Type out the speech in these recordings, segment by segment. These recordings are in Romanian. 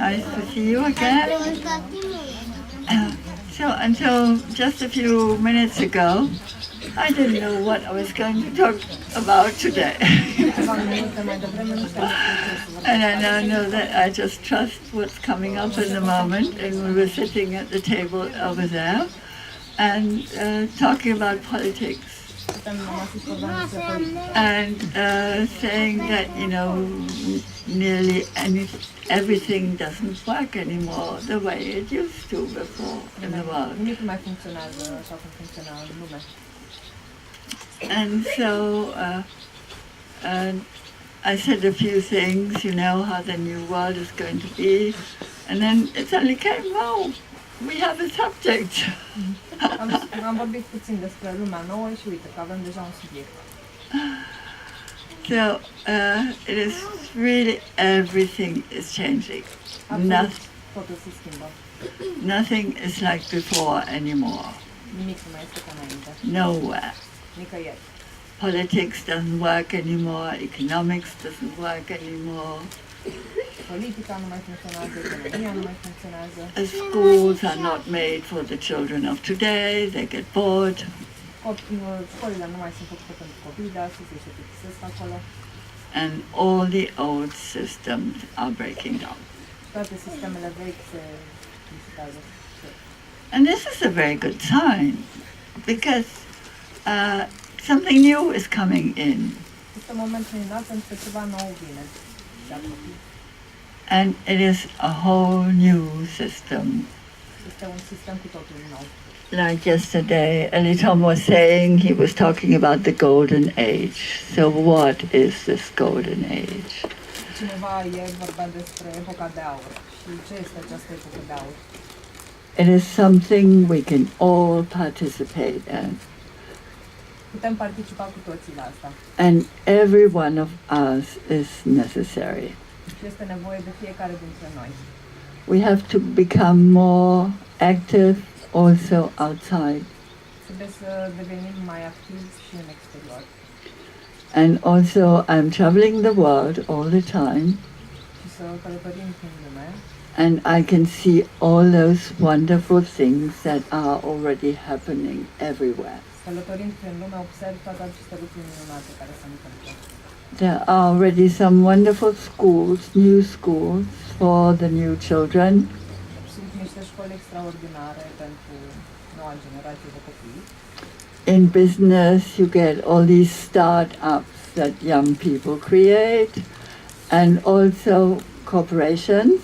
nice to see you again. So until just a few minutes ago, I didn't know what I was going to talk about today. And I now know that I just trust what's coming up in the moment. And we were sitting at the table over there and talking about politics. And saying that, nearly everything doesn't work anymore the way it used to before in the world. And so I said a few things, how the new world is going to be, and then it suddenly came, wow, we have a subject. So it is really, everything is changing. Nothing is like before anymore. Nowhere. Politics doesn't work anymore, economics doesn't work anymore. Schools are not made for the children of today, they get bored. And all the old systems are breaking down. And this is a very good sign, because something new is coming in. And it is a whole new system. Like yesterday, Elitom was saying, he was talking about the golden age. So what is this golden age? It is something we can all participate in. And every one of us is necessary. We have to become more active also outside. And also I'm traveling the world all the time. And I can see all those wonderful things that are already happening everywhere. There are already some wonderful schools, new schools for the new children. In business, you get all these start-ups that young people create, and also corporations.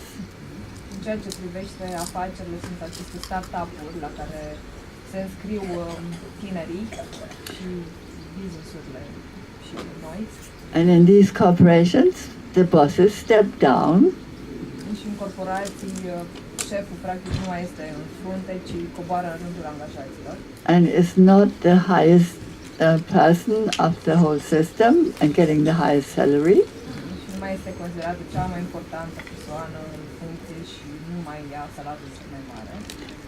And in these corporations, the bosses step down. And is not the highest person of the whole system and getting the highest salary.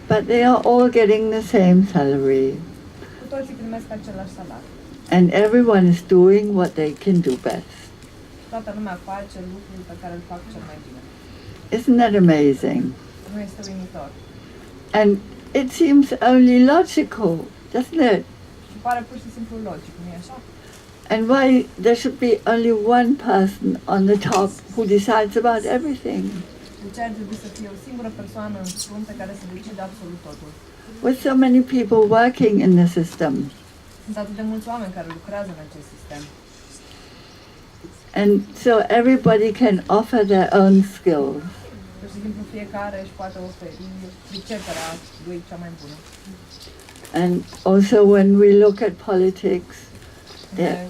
But they are all getting the same salary. And everyone is doing what they can do best. Isn't that amazing? And it seems only logical, doesn't it? And why there should be only one person on the top who decides about everything? With so many people working in the system. And so everybody can offer their own skills. And also when we look at politics, they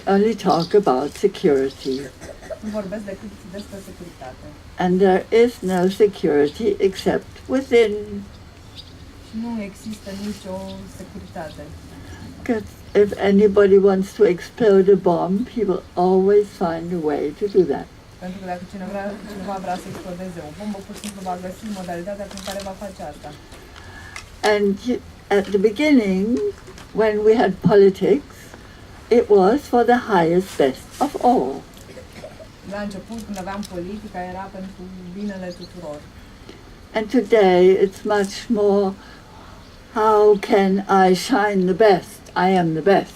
only talk about security. And there is no security except within. Because if anybody wants to explode a bomb, he will always find a way to do that. And at the beginning, when we had politics, it was for the highest best of all. La început, când aveam politica, era pentru binele tuturor. And today it's much more, how can I shine the best? I am the best.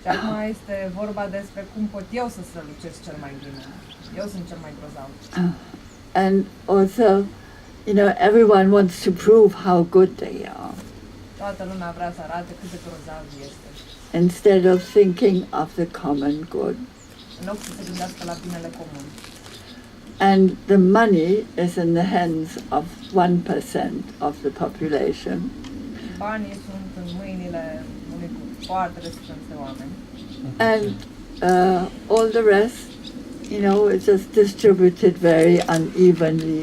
Și acum este vorba despre cum pot eu să strălucesc cel mai bine. Eu sunt cel mai grozav. And also, you know, everyone wants to prove how good they are, Toată lumea vrea să arate cât de grozav este. instead of thinking of the common good. În loc să se gândească la binele comun. And the money is in the hands of 1% of the population. Banii sunt în mâinile unui grup foarte restrâns de oameni. And all the rest, you know, it's just distributed very unevenly.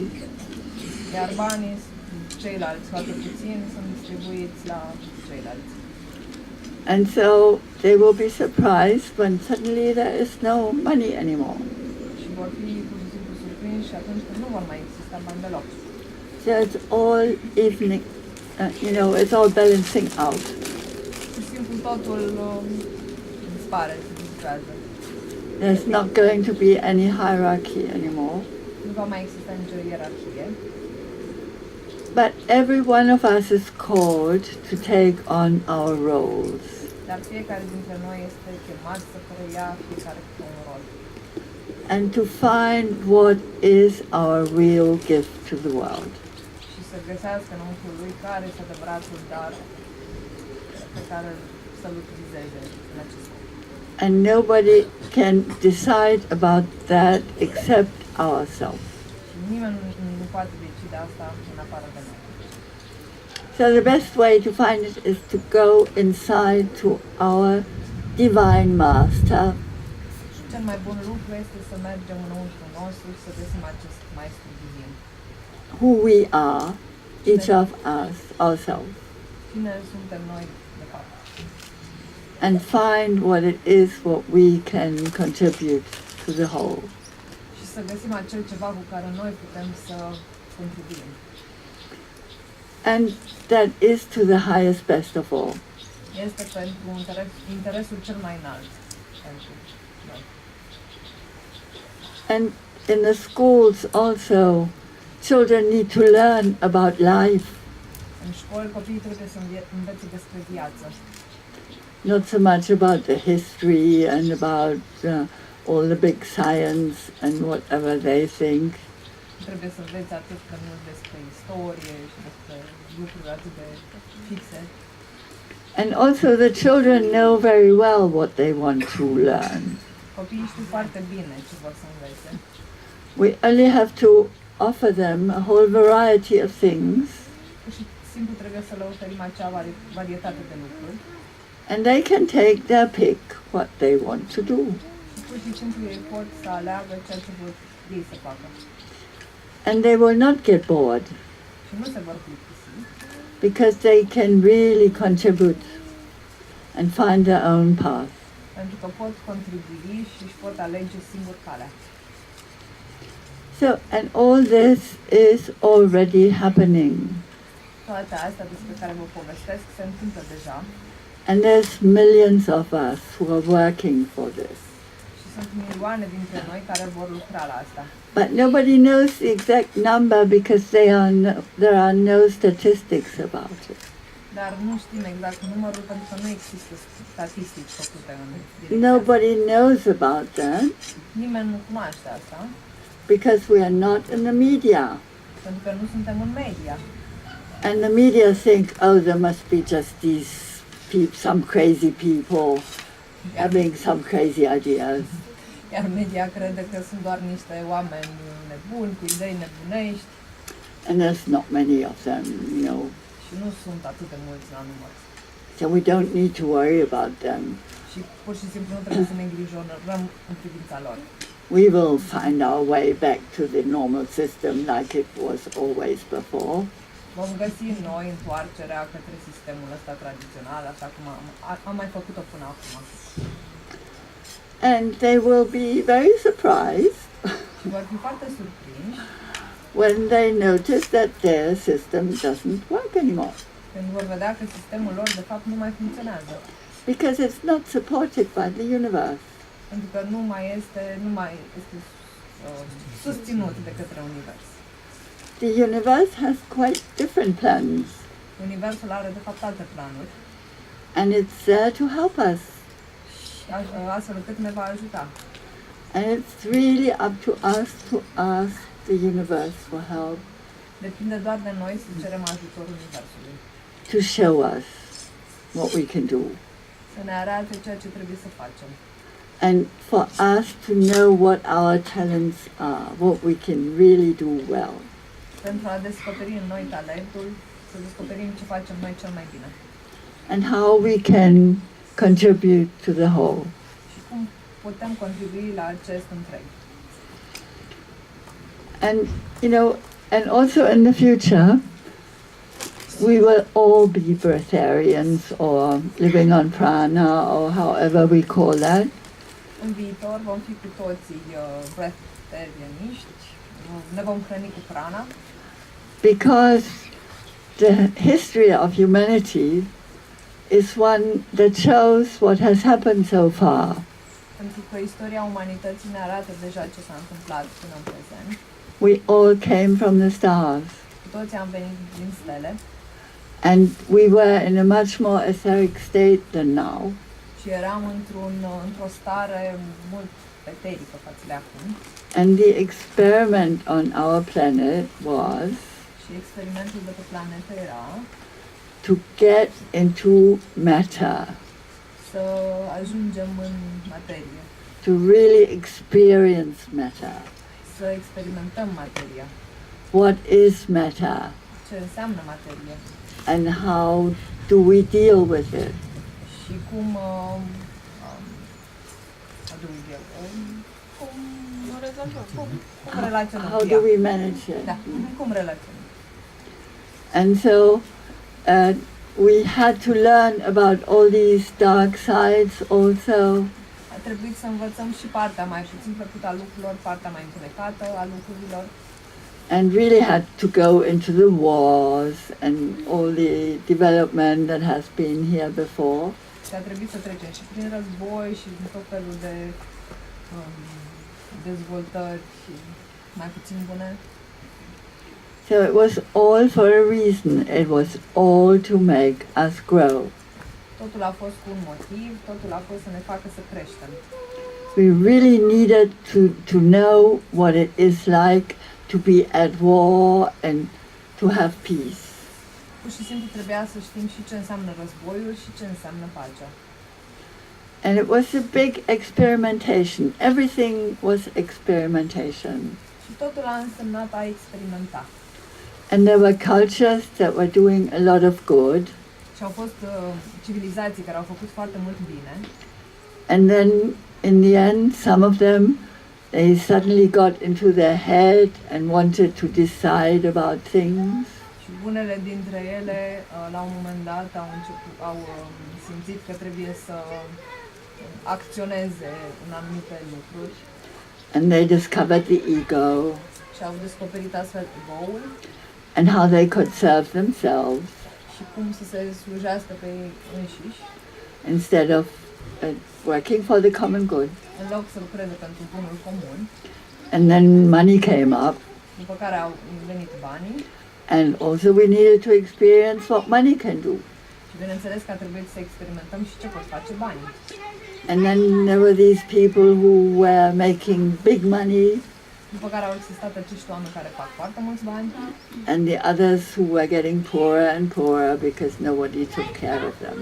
Iar banii ceilalți, foarte puțini, sunt distribuiți la ceilalți. And so they will be surprised when suddenly there is no money anymore. Și vor fi pur și simplu surprinși și atunci când nu vor mai exista bani deloc. So it's all evening, you know, it's all balancing out. Pur și simplu totul dispare, se disipează. There's not going to be any hierarchy anymore. Nu va mai exista nicio ierarhie. But every one of us is called to take on our roles. Dar fiecare dintre noi este chemat să preia fiecare cu un rol. And to find what is our real gift to the world. Și să găsească înăuntru lui care este adevăratul dar pe care să-l utilizeze în acest scop. And nobody can decide about that except ourselves. Și nimeni nu poate decide asta în afară de noi. So the best way to find it is to go inside to our Divine Master, Cel mai bun lucru este să mergem înăuntru nostru și să găsim acest maestru divin. who we are, each of us, ourselves, Cine suntem noi, de fapt. and find what it is what we can contribute to the whole. Și să găsim acel ceva cu care noi putem să contribuim. And that is to the highest best of all. Este pentru interesul cel mai înalt pentru noi. And in the schools also, children need to learn about life, În școli copiii trebuie să învețe despre viață. not so much about the history and about all the big science and whatever they think. Trebuie să înveți atât de mult despre istorie și despre lucruri atât de fixe. And also the children know very well what they want to learn. Copiii știu foarte bine ce vor să învețe. We only have to offer them a whole variety of things, Pur și simplu trebuie să le oferim acea varietate de lucruri. and they can take their pick what they want to do. Și pur și simplu ei pot să aleagă ceea ce vor ei să facă. And they will not get bored Și nu se vor plictisi, because they can really contribute and find their own path. pentru că pot contribui și își pot alege singur calea. So, and all this is already happening. Toate astea despre care vă povestesc se întâmplă deja And there's millions of us who are working for this. și sunt milioane dintre noi care vor lucra la asta. But nobody knows the exact number because there are no statistics about it. Dar nu știm exact numărul pentru că nu există statistici făcute în direcția asta. Nobody knows about that Nimeni nu cunoaște asta because we are not in the media. pentru că nu suntem în media. And the media think, oh, there must be just these some crazy people having some crazy ideas. Iar media crede că sunt doar niște oameni nebuni, cu idei nebunești And there's not many of them, you know. și nu sunt atât de mulți la număr. So we don't need to worry about them. Și pur și simplu nu trebuie să ne îngrijorăm în privința lor. We will find our way back to the normal system like it was always before. Vom găsi noi întoarcerea către sistemul ăsta tradițional, așa cum am mai făcut-o până acum. And they will be very surprised Și vor fi foarte surprinși when they notice that their system doesn't work anymore când vor vedea că sistemul lor de fapt nu mai funcționează. because it's not supported by the universe. Pentru că nu mai este susținut de către univers. The universe has quite different plans, Universul are de fapt alte planuri and it's there to help us. și astfel încât ne va ajuta. And it's really up to us to ask the universe for help, Depinde doar de noi să cerem ajutorul universului, to show us what we can do, să ne arate ceea ce trebuie să facem. and for us to know what our talents are, what we can really do well. Pentru a descoperi în noi talentul, să descoperim ce facem noi cel mai bine And how we can contribute to the whole. și cum putem contribui la acest întreg. And, you know, and also in the future, we will all be breatharians or living on prana or however we call that. În viitor vom fi cu toții breatharianiști, ne vom hrăni cu prana, Because the history of humanity is one that shows what has happened so far. pentru că istoria umanității ne arată deja ce s-a întâmplat până în prezent. We all came from the stars, Cu toții am venit din stele and we were in a much more etheric state than now. și eram într-o stare mult eterică față de acum. And the experiment on our planet was Și experimentul de pe planetă era to get into matter, să ajungem în materie, to really experience matter. să experimentăm materia, What is matter, ce înseamnă materie and how do we deal with it? și cum how do we deal? Cum relaționăm How cu do ea. we manage it? Da, cum relaționăm. And so we had to learn about all these dark sides also, A trebuit să învățăm și partea mai puțin plăcută a lucrurilor, partea mai întunecată a lucrurilor and really had to go into the wars and all the development that has been here before. și a trebuit să trecem și prin război și prin tot felul de dezvoltări și mai puțin bune. So it was all for a reason. It was all to make us grow. Totul a fost cu un motiv, totul a fost să ne facă să creștem. We really needed to know what it is like to be at war and to have peace. Pur și simplu trebuia să știm și ce înseamnă războiul și ce înseamnă pacea. And it was a big experimentation. Everything was experimentation. Și totul a însemnat a experimenta. And there were cultures that were doing a lot of good. Și au fost civilizații care au făcut foarte mult bine. And then in the end, some of them, they suddenly got into their head and wanted to decide about things. Și unele dintre ele, la un moment dat, au simțit că trebuie să acționeze în anumite lucruri And they discovered the ego și au descoperit astfel ego-ul and how they could serve themselves și cum să se slujească pe ei înșiși, instead of working for the common good. în loc să lucreze pentru bunul comun, And then money came up, după care au venit banii and also we needed to experience what money can do. și bineînțeles că a trebuit să experimentăm și ce pot face banii. And then there were these people who were making big money, După care au existat acești oameni care fac foarte mulți bani and the others who were getting poorer and poorer because nobody took care of them.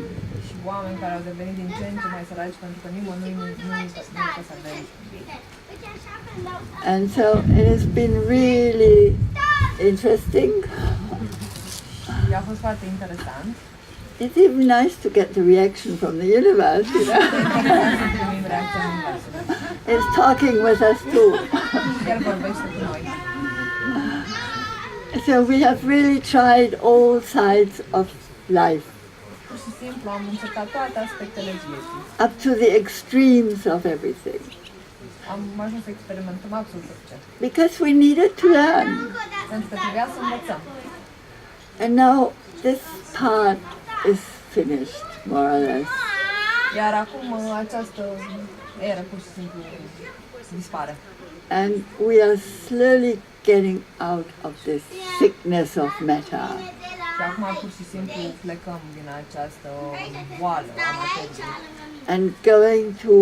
și oameni care au devenit din ce în ce mai săraci pentru că nimeni nu-i păsa de ei. And so it has been really interesting. Și a fost foarte interesant. It's even nice to get the reaction from the universe, you know. Interesant să primim reacția universului. It's talking with us too. El vorbește cu noi. So we have really tried all sides of life, Pur și simplu am încercat toate aspectele vieții. up to the extremes of everything, Am ajuns să experimentăm absolut orice. because we needed to learn. Pentru că trebuia să învățăm. And now this part is finished, more or less. Iar acum această eră pur și simplu dispare. And we are slowly getting out of this sickness of matter. Și acum pur și simplu plecăm din această boală a materiei. And going to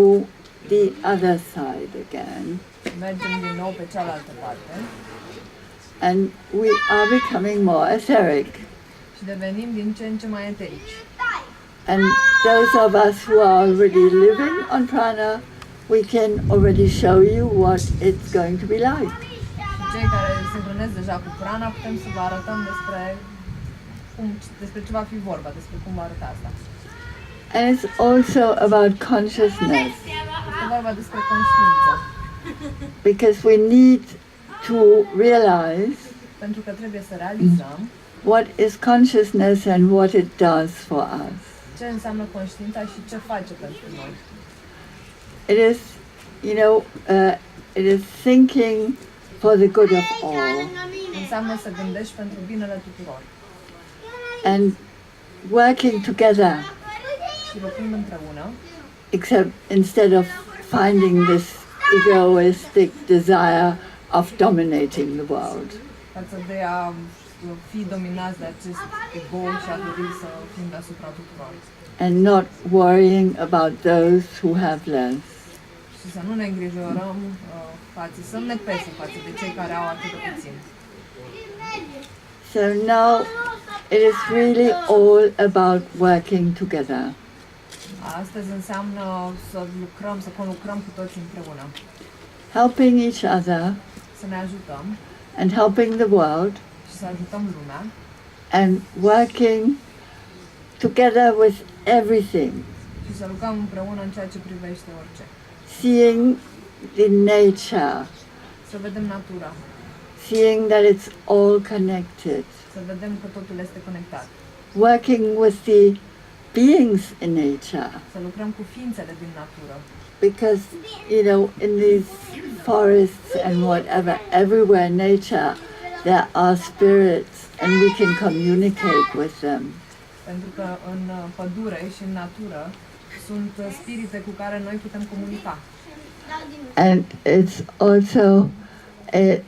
the other side again. Mergem din nou pe cealaltă parte. And we are becoming more etheric. Și devenim din ce în ce mai eterici. And those of us who are already living on prana, we can already show you what it's going to be like. Cei care se hrănesc deja cu prana, putem să vă arătăm despre ce va fi vorba, despre cum va arăta asta. And it's also about consciousness, Este vorba despre conștiință, because we need to realize pentru că trebuie să realizăm what is consciousness and what it does for us. ce înseamnă conștiința și ce face pentru noi. It is, it is thinking for the good of all, Înseamnă să gândești pentru binele tuturor and working together, și lucrând împreună, except instead of finding this egoistic desire of dominating the world. față de a fi dominați de acest ego și a dori să fim deasupra tuturor. And not worrying about those who have less. Și să nu ne îngrijorăm să nu ne pese față de cei care au atât de puțin. So now it is really all about working together. Astăzi înseamnă să lucrăm, să conlucrăm cu toți împreună, Helping each other să ne ajutăm and helping the world și să ajutăm lumea and working together with everything. și să lucrăm împreună în ceea ce privește orice. Seeing the nature, Să vedem natura, seeing that it's all connected. să vedem că totul este conectat, Working with the beings in nature. să lucrăm cu ființele din natură. Because, in these forests and whatever, everywhere in nature, there are spirits and we can communicate with them. Pentru că în pădure și în natură sunt spirite cu care noi putem comunica. And it's also,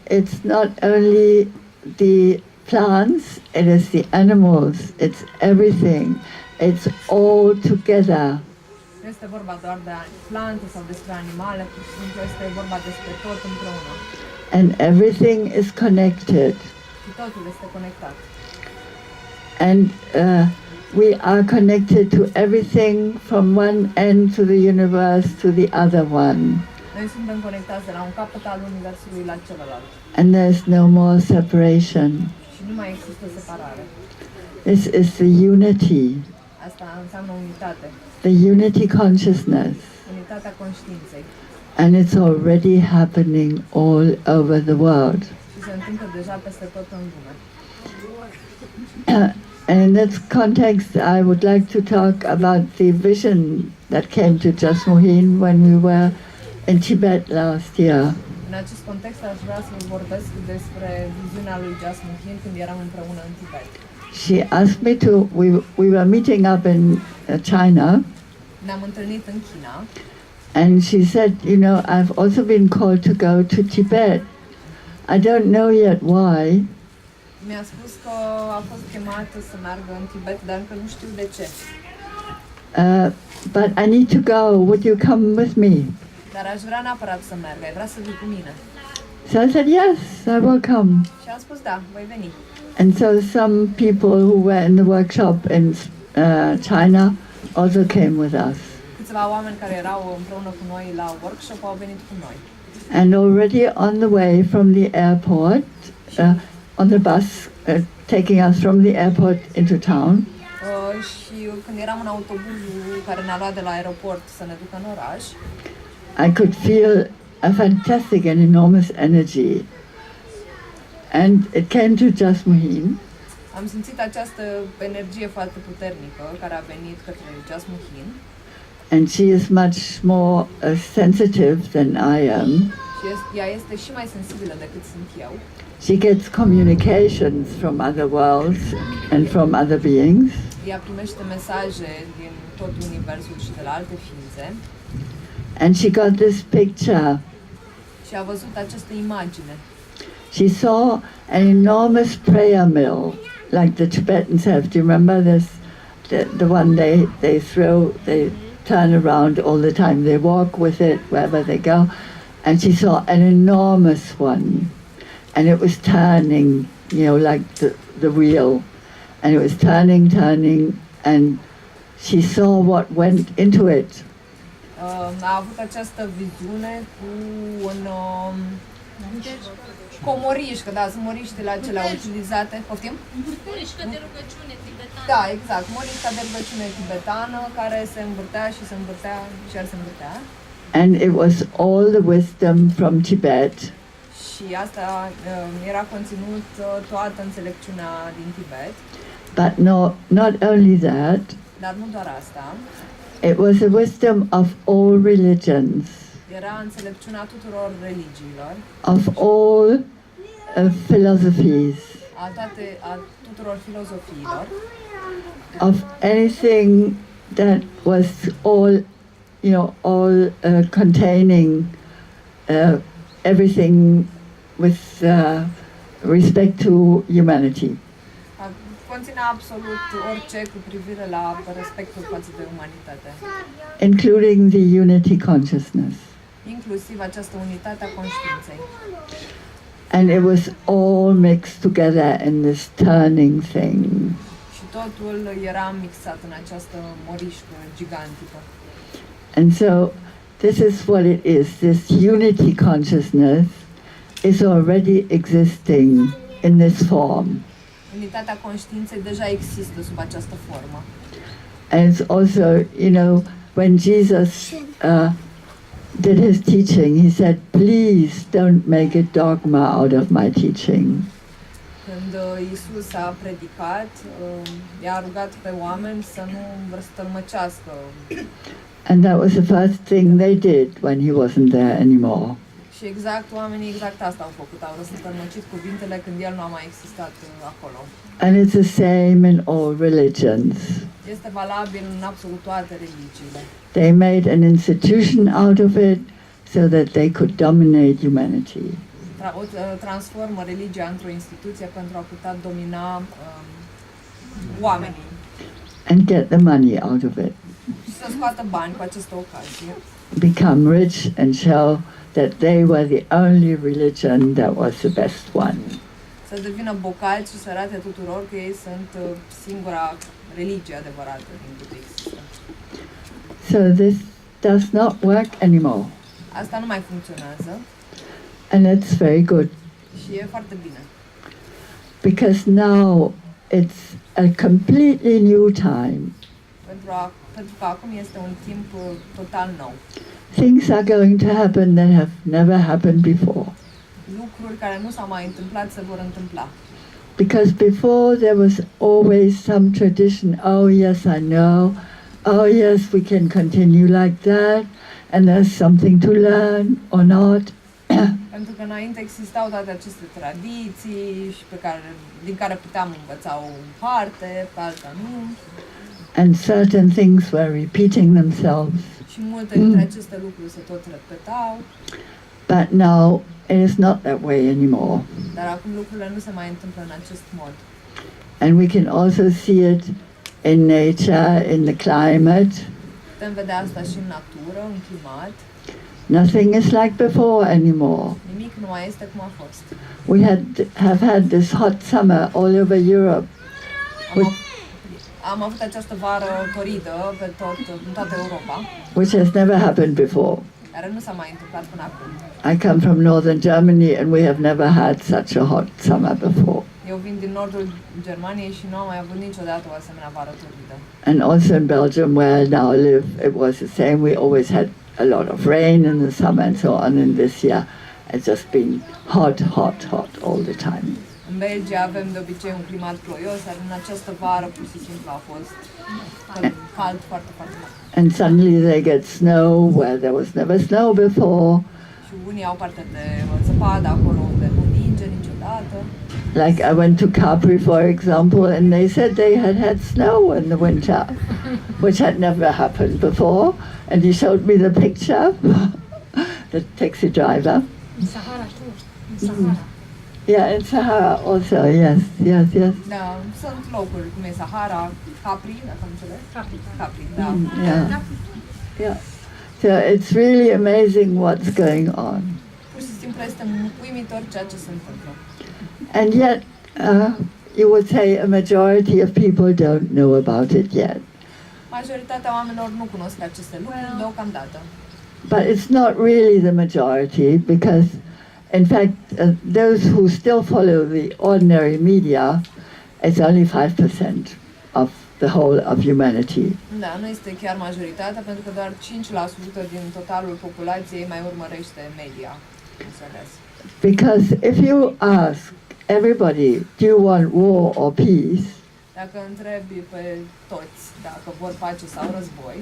it's not only the plants, it is the animals, it's everything. It's all together. Nu este vorba doar de plante sau despre animale, pur și simplu este vorba despre tot împreună. And everything is connected. Și totul este conectat. And we are connected to everything from one end to the universe to the other one. Noi suntem conectați de la un capăt al universului la celălalt. And there's no more separation. Și nu mai există separare. This is the unity, Asta înseamnă unitate. the unity consciousness. Unitatea conștiinței. And it's already happening all over the world. Și se întâmplă deja peste tot în lume. And in that context, I would like to talk about the vision that came to Jasmuheen when we were in Tibet last year. În acest context aș vrea să vă vorbesc despre viziunea lui Jasmuheen când eram împreună în Tibet. She asked me to, we were meeting up in China, Ne-am întâlnit în China and she said, I've also been called to go to Tibet. I don't know yet why, mi-a spus că a fost chemată să meargă în Tibet, dar încă nu știu de ce. but I need to go. Would you come with me? Dar aș vrea neapărat să merg, ai vrea să vii cu mine. So I said, yes, I will come. Și am spus da, voi veni. And so some people who were in the workshop in China also came with us. Câțiva oameni care erau împreună cu noi la workshop au venit cu noi. And already on the way from the airport, on the bus, taking us from the airport into town, Și când eram în autobuzul care ne-a luat de la aeroport să ne ducă în oraș, I could feel a fantastic and enormous energy. And it came to Jasmuheen, am simțit această energie foarte puternică care a venit către Jasmuheen. and she is much more sensitive than I am. Și ea este și mai sensibilă decât sunt eu. She gets communications from other worlds and from other beings. Ea primește mesaje din tot universul și de la alte ființe. And she got this picture Și și a văzut această imagine. She saw an enormous prayer mill, like the Tibetans have. Do you remember this? The one they turn around all the time. They walk with it wherever they go. And she saw an enormous one. And it was turning, like the wheel. And it was turning, and she saw what went into it. A avut această viziune cu cu o morișcă, da, sunt moriștele acelea utilizate. Poftim? Morișcă de rugăciune tibetană. Da, exact, morișca de rugăciune tibetană care se învârtea și se învârtea și iar se învârtea. And it was all the wisdom from Tibet. Și asta era conținut toată înțelepciunea din Tibet. But not only that, dar nu doar asta. It was the wisdom of all religions. Era înțelepciunea tuturor religiilor. Of all philosophies. A tuturor filozofiilor. Of anything that was all, containing everything with respect to humanity. Conține absolut orice cu privire la respectul față de umanitate. Including the unity consciousness. Inclusiv această unitate a conștiinței. And it was all mixed together in this turning thing. Și totul era mixat în această morișcă gigantică. And so this is what it is. This unity consciousness is already existing in this form. Unitatea conștiinței deja există sub această formă. And it's also, when Jesus did his teaching, he said, please don't make a dogma out of my teaching. Când Iisus a predicat, i-a rugat pe oameni să nu răstălmăcească. And that was the first thing they did when he wasn't there anymore. Și oamenii exact asta au făcut, au răstălmăcit cuvintele când el nu a mai existat acolo. And it's the same in all religions. Este valabil în absolut toate religiile. They made an institution out of it so that they could dominate humanity. Transformă religia într-o instituție pentru a putea domina oamenii. And get the money out of it. Și să scoată bani cu această ocazie. Become rich and show that they were the only religion that was the best one. Să devină bogați și să arate tuturor că ei sunt singura religie adevărată din câte există. So this does not work anymore. Asta nu mai funcționează. And it's very good. Și e foarte bine. Because now it's a completely new time. Pentru că acum este un timp total nou. Things are going to happen that have never happened before. Lucruri care nu s-au mai întâmplat se vor întâmpla. Because before there was always some tradition, oh yes, I know, oh yes, we can continue like that, and there's something to learn or not. Pentru că înainte existau toate aceste tradiții și din care puteam învăța o parte, pe alta nu. And certain things were repeating themselves. Și multe dintre aceste lucruri se tot repetau. But now it is not that way anymore. Dar acum lucrurile nu se mai întâmplă în acest mod. And we can also see it in nature, in the climate. Putem vedea asta și în natură, în climat. Nothing is like before anymore. Nimic nu mai este cum a fost. We have had this hot summer all over Europe. Am avut această vară toridă în toată Europa. Which has never happened before. Care nu s-a mai întâmplat până acum. I come from northern Germany and we have never had such a hot summer before. Eu vin din nordul Germaniei și nu am mai avut niciodată o asemenea vară toridă. And also in Belgium where I now live, it was the same. We always had a lot of rain in the summer and so on. And this year it's just been hot all the time. În Belgia avem de obicei un climat ploios, dar în această vară pur și simplu a fost cald, foarte, foarte mult. And suddenly they get snow where there was never snow before. Și unii au parte de zăpadă acolo unde nu ninge niciodată. Like I went to Capri, for example, and they said they had snow in the winter, which had never happened before. And he showed me the picture, the taxi driver. În Sahara, tu? În Sahara. Yeah, in Sahara also, yes. Da, sunt locuri cum e Sahara, Capri, dacă am înțeles. Capri, da. Yeah. So it's really amazing what's going on. Pur și simplu este uimitor ceea ce se întâmplă. And yet, you would say a majority of people don't know about it yet. Majoritatea oamenilor nu cunosc aceste lucruri deocamdată. But it's not really the majority because, in fact, those who still follow the ordinary media, it's only 5% of the whole of humanity. Da, nu este chiar majoritatea, pentru că doar 5% din totalul populației mai urmărește media. Înțeles. Because if you ask everybody, do you want war or peace? Dacă întrebi pe toți dacă vor pace sau război,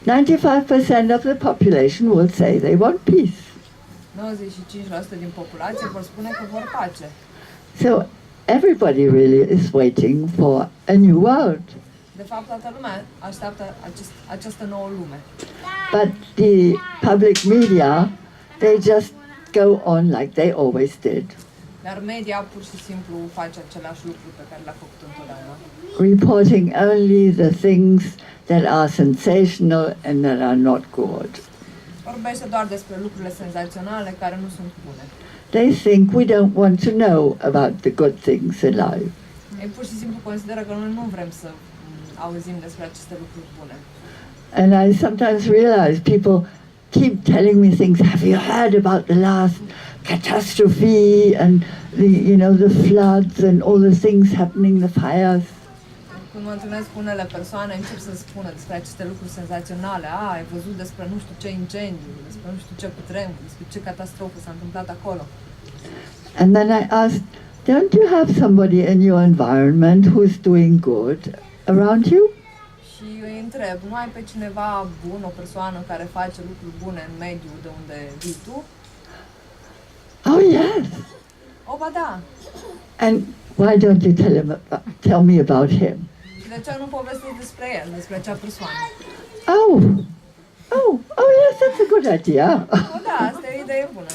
95% of the population will say they want peace. 95% din populație vor spune că vor pace. So everybody really is waiting for a new world. De fapt, toată lumea așteaptă această nouă lume. But the public media, they just go on like they always did. Dar media pur și simplu face același lucru pe care l-a făcut întotdeauna. Reporting only the things that are sensational and that are not good. Vorbește doar despre lucrurile senzaționale care nu sunt bune. They think we don't want to know about the good things in life. Ei pur și simplu consideră că noi nu vrem să auzim despre aceste lucruri bune. And I sometimes realize people keep telling me things. Have you heard about the last catastrophe and the floods and all the things happening, the fires? Când mă întâlnesc cu unele persoane, încep să spună despre aceste lucruri senzaționale. Ai văzut despre nu știu ce incendiu, despre nu știu ce cutremur, despre ce catastrofă s-a întâmplat acolo. And then I asked, don't you have somebody in your environment who's doing good around you? Și îi întreb, nu ai pe cineva bun, o persoană care face lucruri bune în mediul de unde vii tu? Oh yes. O, ba da. And why don't you tell me about him? Și de ce nu povestești despre el, despre acea persoană? Oh yes, that's a good idea. O, da, asta e o idee bună.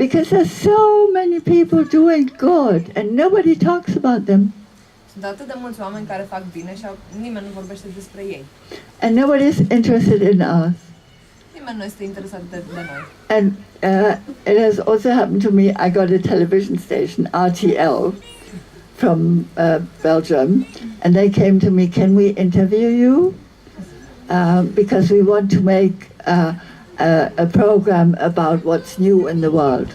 Because there's so many people doing good and nobody talks about them. Sunt atât de mulți oameni care fac bine și nimeni nu vorbește despre ei. And nobody's interested in us. Nimeni nu este interesat de noi. And it has also happened to me. I got a television station, RTL, from Belgium, and they came to me, can we interview you? Because we want to make a program about what's new in the world.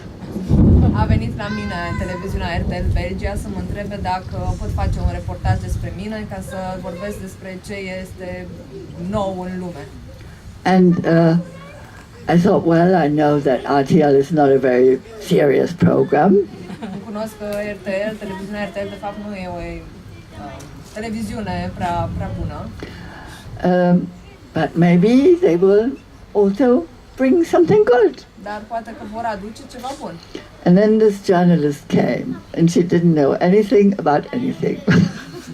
A venit la mine televiziunea RTL Belgia să mă întrebe dacă pot face un reportaj despre mine ca să vorbesc despre ce este nou în lume. And I thought, well, I know that RTL is not a very serious program. Cunosc că televiziunea RTL de fapt nu e o televiziune prea bună. But maybe they will also bring something good. Dar poate că vor aduce ceva bun. And then this journalist came, and she didn't know anything about anything.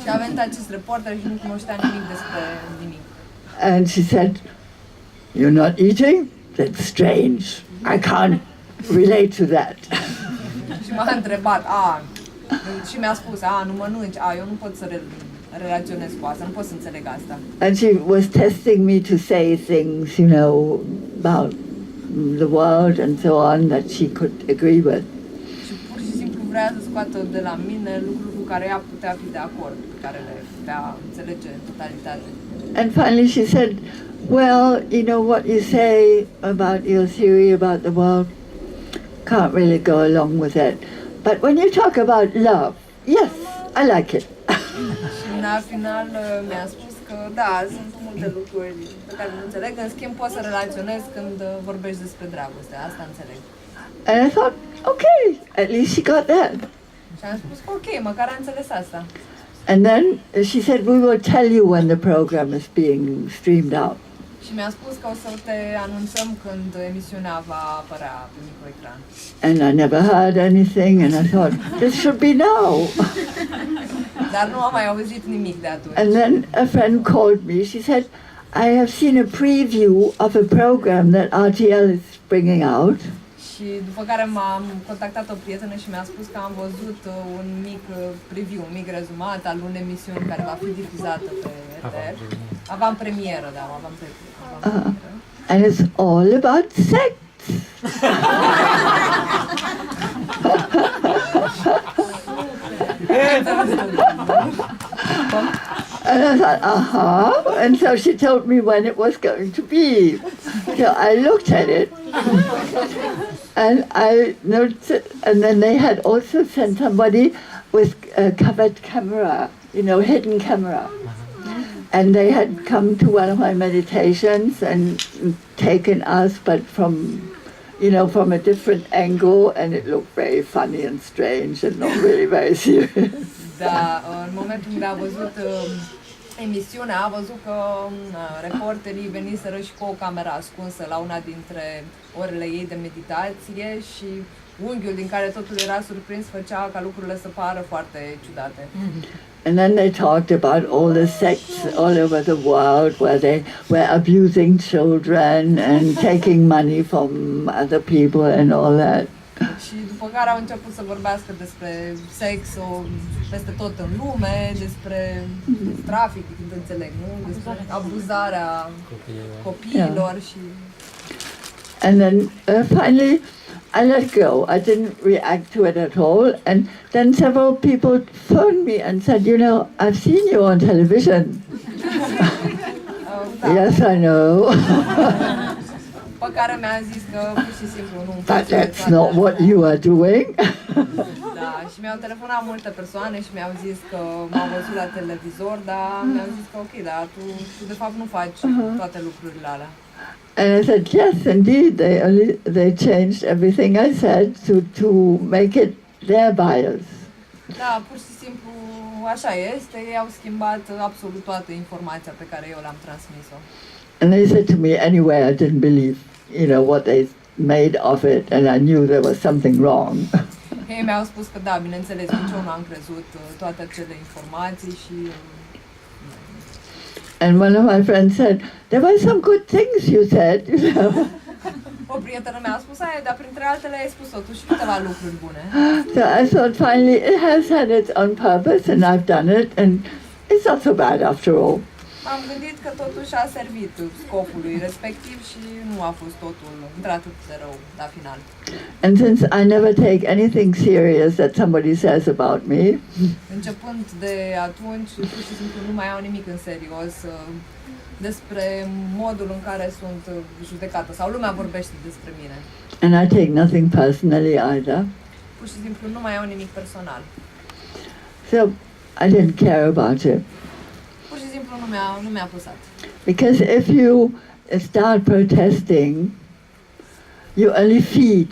Și a venit acest reporter și nu cunoștea nimic despre nimic. And she said, "You're not eating? That's strange. I can't relate to that." Și m-a întrebat, și mi-a spus, nu mănânci, eu nu pot să relaționez cu asta, nu pot să înțeleg asta. And she was testing me to say things, about the world and so on that she could agree with. Și pur și simplu vrea să scoată de la mine lucruri cu care ea putea fi de acord, pe care le putea înțelege în totalitate. And finally she said, well, what you say about your theory about the world, can't really go along with it. But when you talk about love, yes, I like it. Și la final mi-a spus că da, sunt multe lucruri pe care nu înțeleg, în schimb pot să relaționez când vorbești despre dragoste, asta înțeleg. And I thought, okay, at least she got that. Și am spus că ok, măcar a înțeles asta. And then she said, we will tell you when the program is being streamed out. Și mi-a spus că o să te anunțăm când emisiunea va apărea pe microecran. And I never heard anything, and I thought, this should be now. Dar nu am mai auzit nimic de atunci. And then a friend called me. She said, I have seen a preview of a program that RTL is bringing out. Și după care m-am contactat o prietenă și mi-a spus că am văzut un mic preview, un mic rezumat al unei emisiuni care va fi difuzată pe RTL. Avant-premieră, da, avant-premieră. And it's all about sex. And I thought, and so she told me when it was going to be. So I looked at it, and I noticed, and then they had also sent somebody with a covered camera, hidden camera. And they had come to one of my meditations and taken us, but from a different angle, and it looked very funny and strange and not really very serious. Da, în momentul când a văzut emisiunea, a văzut că reporterii veniseră și cu o cameră ascunsă la una dintre orele ei de meditație și unghiul din care totul era surprins făcea ca lucrurile să pară foarte ciudate. And then they talked about all the sects all over the world where they were abusing children and taking money from other people and all that. Și după care au început să vorbească despre sex peste tot în lume, despre trafic, când înțeleg, nu? Despre abuzarea copiilor și... And then finally I let go. I didn't react to it at all. And then several people phoned me and said, I've seen you on television. Yes, I know. Pe care mi-a zis că pur și simplu nu... But that's not what you are doing. Da, și mi-au telefonat multe persoane și mi-au zis că m-au văzut la televizor, dar mi-au zis că ok, dar tu de fapt nu faci toate lucrurile alea. And I said, yes, indeed, they changed everything I said to make it their bias. Da, pur și simplu așa este, ei au schimbat absolut toată informația pe care eu le-am transmis-o. And they said to me, anyway, I didn't believe, what they made of it, and I knew there was something wrong. Ei mi-au spus că da, bineînțeles, nici eu nu am crezut toate acele informații și... And one of my friends said, there were some good things you said, O prietenă mi-a spus aia, dar printre altele ai spus totuși câteva lucruri bune. So I thought finally it has had its own purpose and I've done it and it's not so bad after all. Am gândit că totuși a servit scopului respectiv și nu a fost totul într-atât de rău la final. And since I never take anything serious that somebody says about me, Începând de atunci, pur și simplu nu mai iau nimic în serios despre modul în care sunt judecată sau lumea vorbește despre mine. and I take nothing personally either. Pur și simplu nu mai iau nimic personal. So I didn't care about it. Pur și simplu nu mi-a păsat. Because if you start protesting, you only feed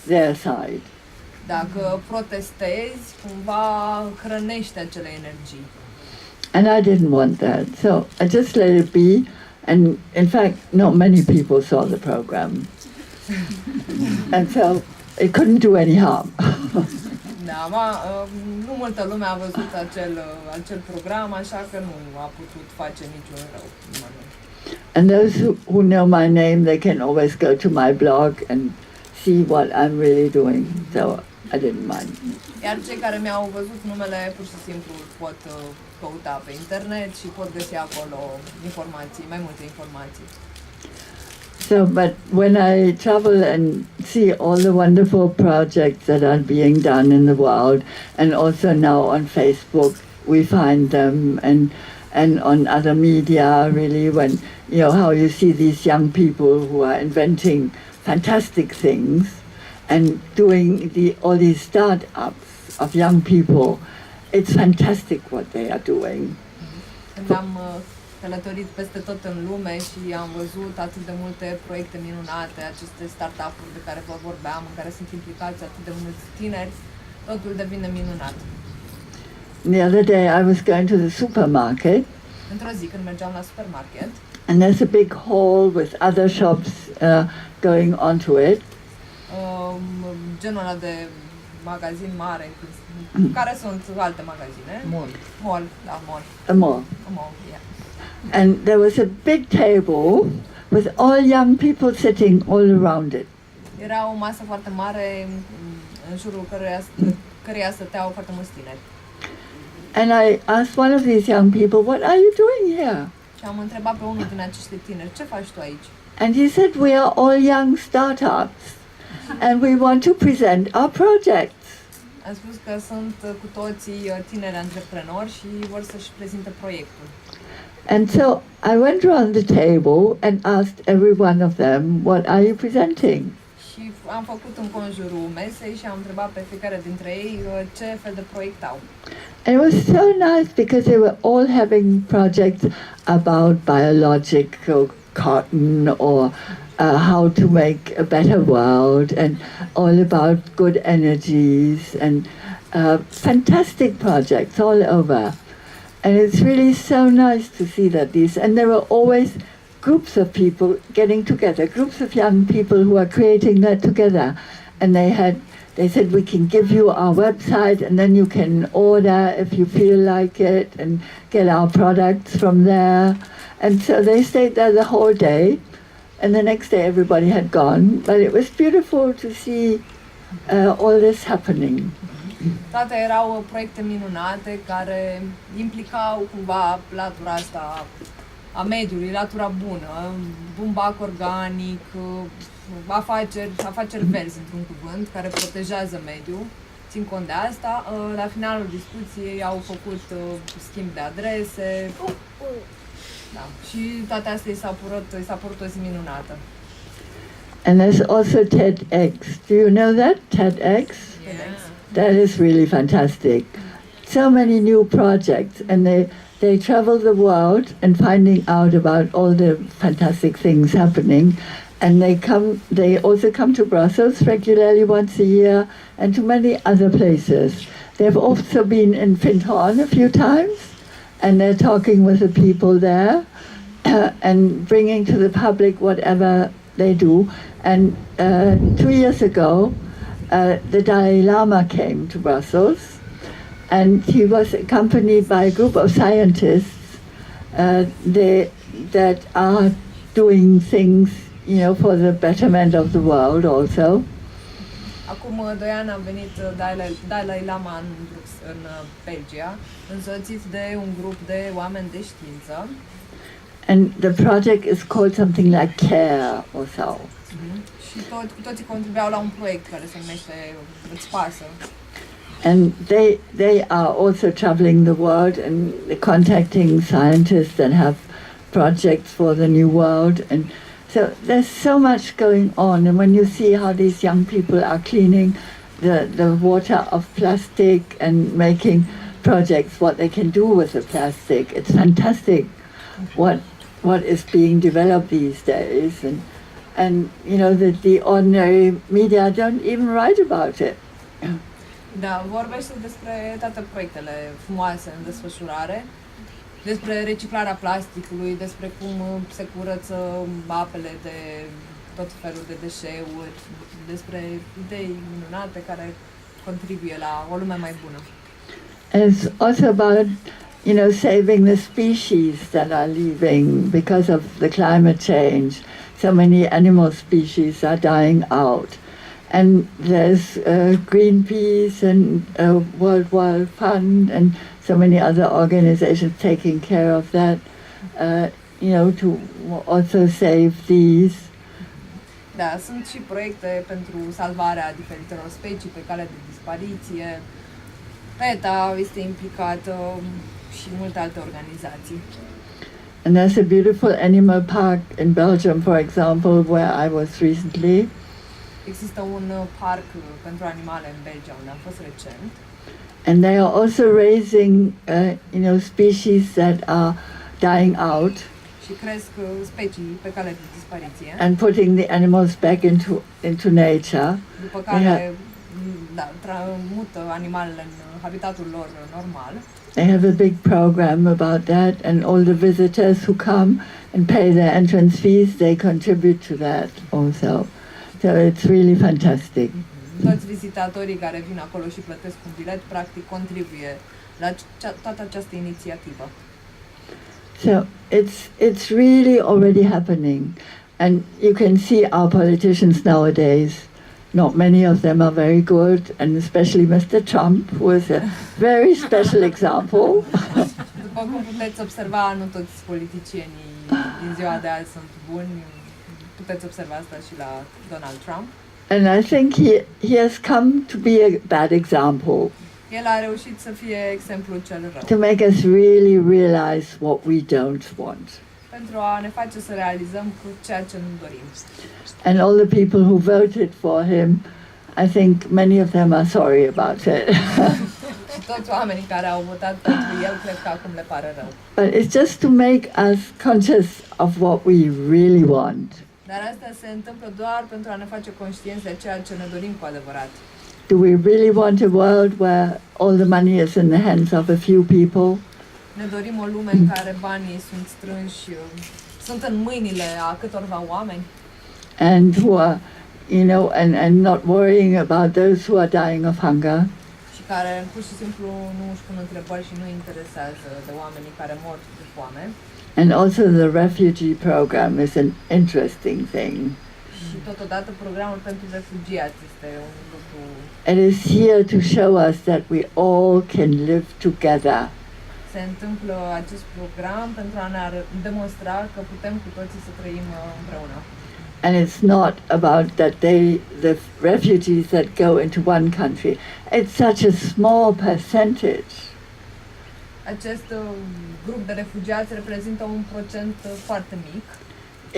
their side. Dacă protestezi, cumva hrănești acele energii. And I didn't want that. So I just let it be. And in fact, not many people saw the program. And so it couldn't do any harm. Da, nu multă lume a văzut acel program, așa că nu a putut face niciun rău. And those who know my name, they can always go to my blog and see what I'm really doing. So I didn't mind. Iar cei care mi-au văzut numele, pur și simplu pot căuta pe internet și pot găsi acolo informații, mai multe informații. So, but when I travel and see all the wonderful projects that are being done in the world, and also now on Facebook, we find them, and on other media, really, when, how you see these young people who are inventing fantastic things and doing all these start-ups of young people, it's fantastic what they are doing. Când am călătorit peste tot în lume și am văzut atât de multe proiecte minunate, aceste start-up-uri de care vă vorbeam, în care sunt implicați atât de mulți tineri, totul devine minunat. The other day I was going to the supermarket. Într-o zi când mergeam la supermarket, and there's a big hall with other shops going onto it. Genul ăla de magazin mare, care sunt alte magazine. Mall. Mall, da, mall. A mall. A mall, yeah. And there was a big table with all young people sitting all around it. Era o masă foarte mare în jurul căreia stăteau foarte mulți tineri. And I asked one of these young people, what are you doing here? Și am întrebat pe unul din acești tineri, ce faci tu aici? And he said, we are all young startups and we want to present our projects. Am spus că sunt cu toții tineri antreprenori și vor să-și prezinte proiectul. And so I went around the table and asked every one of them, what are you presenting? Și am făcut în conjurul mesei și am întrebat pe fiecare dintre ei ce fel de proiect au. And it was so nice because they were all having projects about biological cotton or how to make a better world and all about good energies and fantastic projects all over. And it's really so nice to see that and there were always groups of people getting together, groups of young people who are creating that together. And they said, we can give you our website and then you can order if you feel like it and get our products from there. And so they stayed there the whole day. And the next day everybody had gone. But it was beautiful to see all this happening. Toate erau proiecte minunate care implicau cumva latura asta a mediului, latura bună, bumbac organic, afaceri verzi, într-un cuvânt, care protejează mediul. Țin cont de asta. La finalul discuției au făcut schimb de adrese. Da. Și toate astea i s-a părut o zi minunată. And there's also TEDx. Do you know that? TEDx? TEDx. That is really fantastic. So many new projects, and they travel the world and finding out about all the fantastic things happening. And they also come to Brussels regularly once a year and to many other places. They've also been in Findhorn a few times, and they're talking with the people there and bringing to the public whatever they do. And 2 years ago, the Dalai Lama came to Brussels, and he was accompanied by a group of scientists that are doing things, for the betterment of the world also. Acum 2 ani am venit Dalai Lama în Belgia, însoțiți de un grup de oameni de știință. And the project is called something like CARE or so. Și cu toții contribuiau la un proiect care se numește Îți pasă. And they are also traveling the world and contacting scientists that have projects for the new world. And so there's so much going on. And when you see how these young people are cleaning the water of plastic and making projects, what they can do with the plastic, it's fantastic what is being developed these days. And the ordinary media don't even write about it. Da, vorbește despre toate proiectele frumoase în desfășurare, despre reciclarea plasticului, despre cum se curăță apele de tot felul de deșeuri, despre idei minunate care contribuie la o lume mai bună. It's also about, saving the species that are leaving because of the climate change. So many animal species are dying out. And there's Greenpeace and World Wide Fund and so many other organizations taking care of that, to also save these. Da, sunt și proiecte pentru salvarea diferitelor specii pe cale de dispariție. PETA este implicată și multe alte organizații. And there's a beautiful animal park in Belgium, for example, where I was recently. Există un parc pentru animale în Belgia, unde am fost recent. And they are also raising, species that are dying out. Și cresc specii pe cale de dispariție. And putting the animals back into nature. După care mută animalele în habitatul lor normal. They have a big program about that, and all the visitors who come and pay their entrance fees, they contribute to that also. So it's really fantastic. Toți vizitatorii care vin acolo și plătesc un bilet, practic contribuie la toată această inițiativă. So it's really already happening. And you can see our politicians nowadays, not many of them are very good, and especially Mr. Trump was a very special example. După cum puteți observa, nu toți politicienii din ziua de azi sunt buni. Puteți observa asta și la Donald Trump. And I think he has come to be a bad example, El a reușit să fie exemplul cel rău. to make us really realize what we don't want. Pentru a ne face să realizăm cu ceea ce nu dorim. And all the people who voted for him, I think many of them are sorry about it. Și toți oamenii care au votat pentru el, cred că acum le pare rău. But it's just to make us conscious of what we really want. Dar asta se întâmplă doar pentru a ne face conștienți de ceea ce ne dorim cu adevărat. Do we really want a world where all the money is in the hands of a few people? Ne dorim o lume în care banii sunt strânși, sunt în mâinile a câtorva oameni And who are, and not worrying about those who are dying of hunger? și care pur și simplu nu își pun întrebări și nu interesează de oamenii care mor de foame. And also the refugee program is an interesting thing. Și totodată programul pentru refugiați este un lucru. It is here to show us that we all can live together. Se întâmplă acest program pentru a ne demonstra că putem cu toții să trăim împreună. And it's not about that the refugees that go into one country, it's such a small percentage. Acest grup de refugiați reprezintă un procent foarte mic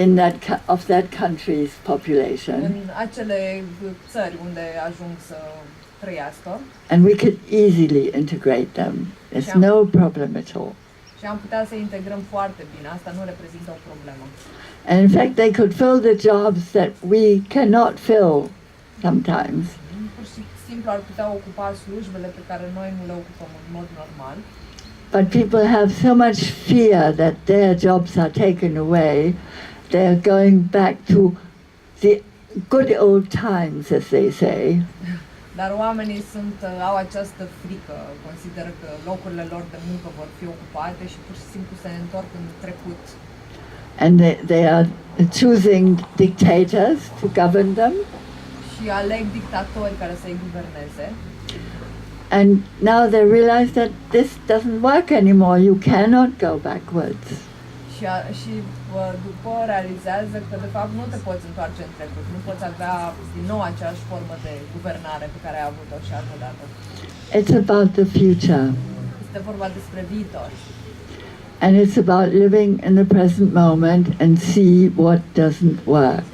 In of that country's population. în acele țări unde ajung să trăiască. And we could easily integrate them. There's no problem at all. Și am putea să integrăm foarte bine, asta nu reprezintă o problemă. And in fact, they could fill the jobs that we cannot fill sometimes. Pur și simplu ar putea ocupa slujbele pe care noi nu le ocupăm în mod normal. But people have so much fear that their jobs are taken away, they're going back to the good old times, as they say. Dar oamenii au această frică, consideră că locurile lor de muncă vor fi ocupate și pur și simplu se întorc în trecut. And they are choosing dictators to govern them. Și aleg dictatori care să-i guverneze. And now they realize that this doesn't work anymore. You cannot go backwards. Și după realizează că de fapt nu te poți întoarce în trecut, nu poți avea din nou aceeași formă de guvernare pe care ai avut-o și altă dată. It's about the future. Este vorba despre viitor. And it's about living in the present moment and see what doesn't work.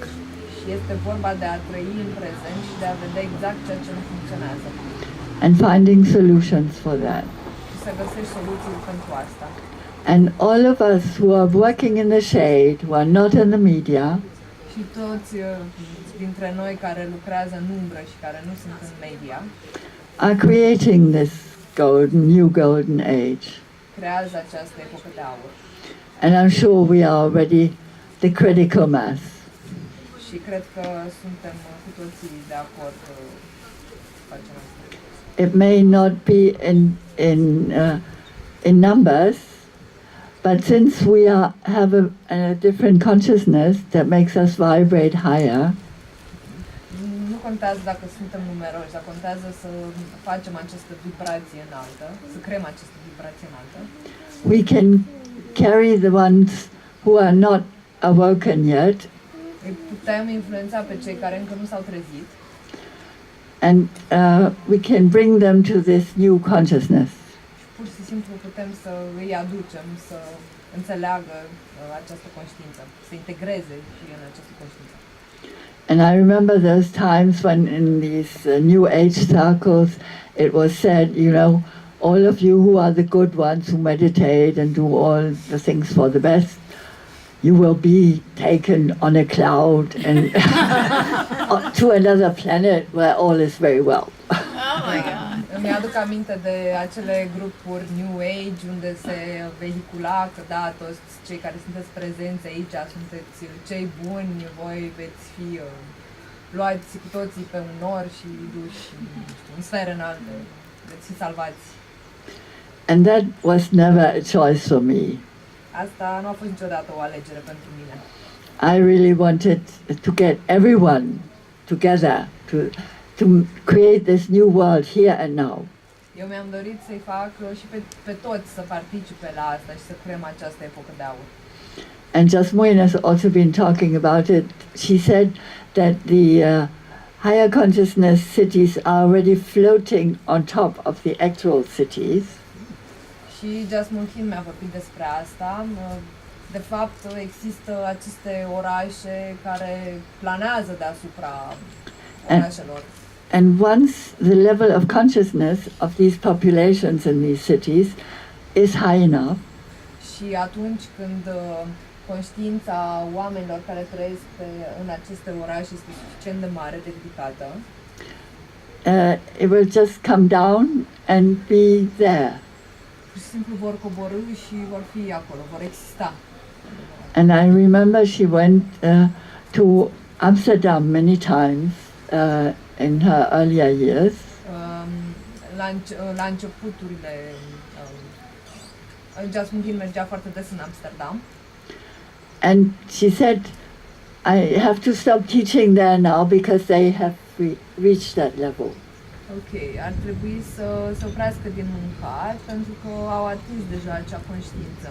Și este vorba de a trăi în prezent și de a vedea exact ceea ce nu funcționează. And finding solutions for that. Și să găsești soluții pentru asta. And all of us who are working in the shade, who are not in the media, și toți dintre noi care lucrează în umbră și care nu sunt în media, are creating this new golden age. creează această epocă de aur. And I'm sure we are already the critical mass. Și cred că suntem cu toții de acord că facem asta. It may not be in numbers, but since we have a different consciousness that makes us vibrate higher, Nu contează dacă suntem numeroși, dar contează să facem această vibrație înaltă, să creăm această vibrație înaltă. we can carry the ones who are not awoken yet, Îi putem influența pe cei care încă nu s-au trezit and we can bring them to this new consciousness. și pur și simplu putem să îi aducem să înțeleagă această conștiință, să integreze și în această conștiință. And I remember those times when in these New Age circles it was said, all of you who are the good ones who meditate and do all the things for the best, you will be taken on a cloud and to another planet where all is very well. Oh my God. Îmi aduc aminte de acele grupuri New Age unde se vehicula că da, toți cei care sunteți prezenți aici sunteți cei buni, voi veți fi luați cu toții pe un nor și duși în sfere înalte, veți fi salvați. And that was never a choice for me. Asta nu a fost niciodată o alegere pentru mine. I really wanted to get everyone together to create this new world here and now. Eu mi-am dorit să-i fac și pe toți să participe la asta și să creăm această epocă de aur. And Jasmuheen has also been talking about it. She said that the higher consciousness cities are already floating on top of the actual cities. Și Jasmuheen mi-a vorbit despre asta. De fapt, există aceste orașe care planează deasupra orașelor. And once the level of consciousness of these populations in these cities is high enough, Și atunci când conștiința oamenilor care trăiesc în aceste orașe este suficient de mare, de ridicată, it will just come down and be there. pur și simplu vor coborî și vor fi acolo, vor exista. And I remember she went to Amsterdam many times in her earlier years. La începuturile Jasmuheen mergea foarte des în Amsterdam. And she said, I have to stop teaching there now because they have reached that level. Ok, ar trebui să oprească din mâncat pentru că au atins deja acea conștiință.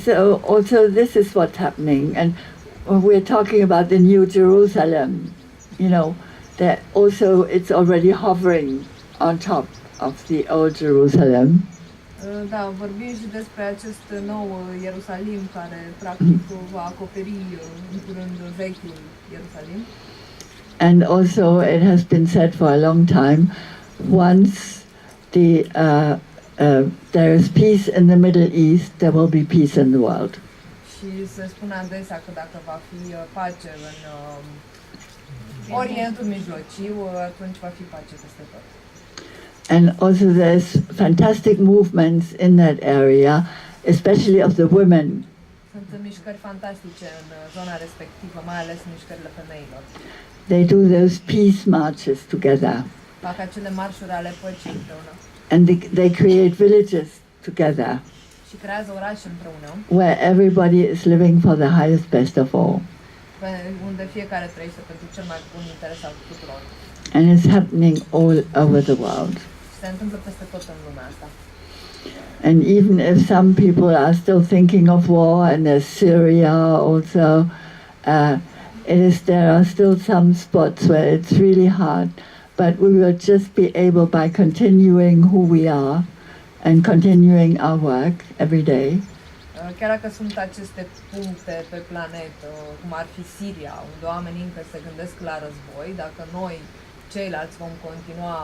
So also this is what's happening, and we're talking about the New Jerusalem, you know, that also it's already hovering on top of the old Jerusalem. Da, vorbim și despre acest nou Ierusalim care practic va acoperi în curând vechiul Ierusalim. And also it has been said for a long time, once there is peace in the Middle East, there will be peace in the world. Și se spune adesea că dacă va fi pace în Orientul Mijlociu, atunci va fi pace peste tot. And also there's fantastic movements in that area, especially of the women. Sunt mișcări fantastice în zona respectivă, mai ales mișcările femeilor. They do those peace marches together. Fac acele marșuri ale păcii împreună. And they create villages together Și creează orașe împreună, where everybody is living for the highest best of all. unde fiecare trăiește pentru cel mai bun interes al tuturor. And it's happening all over the world. Se întâmplă peste tot în lumea asta. And even if some people are still thinking of war, and there's Syria also, there are still some spots where it's really hard, but we will just be able, by continuing who we are and continuing our work every day, Chiar dacă sunt aceste puncte pe planetă, cum ar fi Siria, unde oamenii încă se gândesc la război, dacă noi, ceilalți, vom continua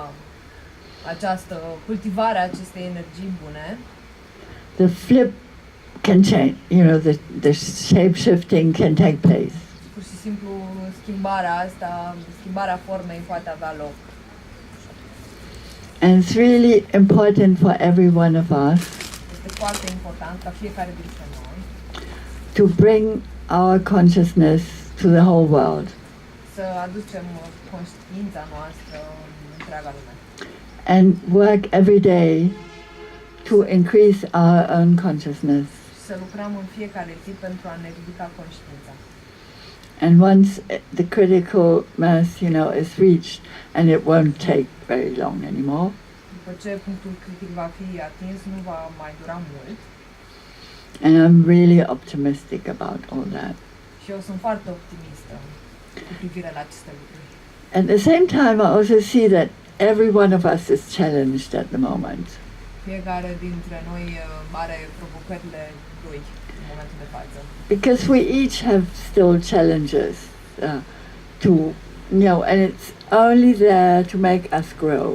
această cultivare a acestei energii bune, the flip can change, you know, the shape shifting can take place. pur și simplu schimbarea formei poate avea loc. And it's really important for every one of us Este foarte important ca fiecare dintre noi to bring our consciousness to the whole world. să aducem conștiința noastră în întreaga lume. And work every day to increase our own consciousness. Să lucrăm în fiecare zi pentru a ne ridica conștiința. And once the critical mass, you know, is reached, and it won't take very long anymore, După ce punctul critic va fi atins, nu va mai dura mult. and I'm really optimistic about all that. Și eu sunt foarte optimistă cu privire la aceste lucruri. At the same time, I also see that every one of us is challenged at the moment. Fiecare dintre noi are provocările lui în momentul de față. Because we each have still challenges to, you know, and it's only there to make us grow.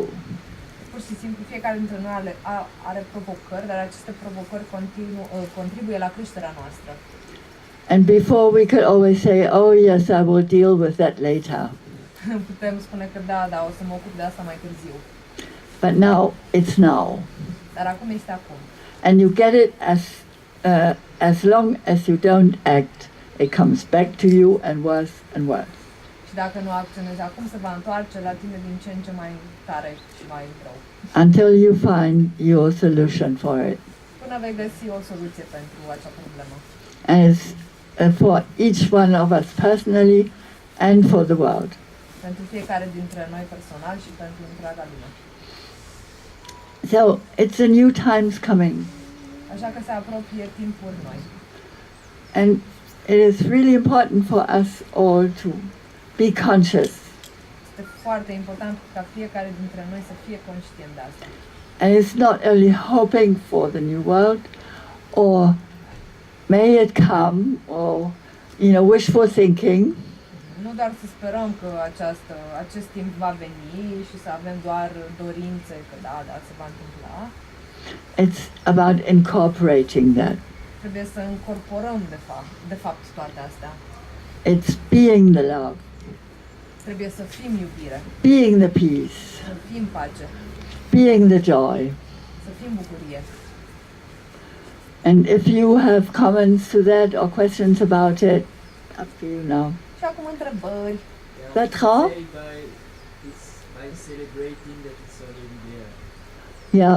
Pur și simplu, fiecare dintre noi are provocări, dar aceste provocări contribuie la creșterea noastră. And before we could always say, oh yes, I will deal with that later. Putem spune că da, o să mă ocup de asta mai târziu. But now, it's now. Dar acum este acum. And you get it as long as you don't act, it comes back to you and worse and worse. Și dacă nu acționezi acum, se va întoarce la tine din ce în ce mai tare și mai rău. Until you find your solution for it. Până până vei găsi o soluție pentru acea problemă. as for each one of us personally and for the world. Pentru fiecare dintre noi personal și pentru întreaga lume. So it's a new times coming, Așa că se apropie timpuri noi. and it is really important for us all to be conscious. Este foarte important ca fiecare dintre noi să fie conștient de asta. And it's not only hoping for the new world, or may it come, or wishful thinking, Nu doar să sperăm că acest timp va veni și să avem doar dorințe că da, se va întâmpla. it's about incorporating that. Trebuie să incorporăm de fapt toate astea. It's being the love, Trebuie să fim iubire, being the peace, să fim pace, being the joy. să fim bucurie. And if you have comments to that or questions about it, up to you now. Și acum întrebări. Bertrand? By celebrating that it's already there. Yeah,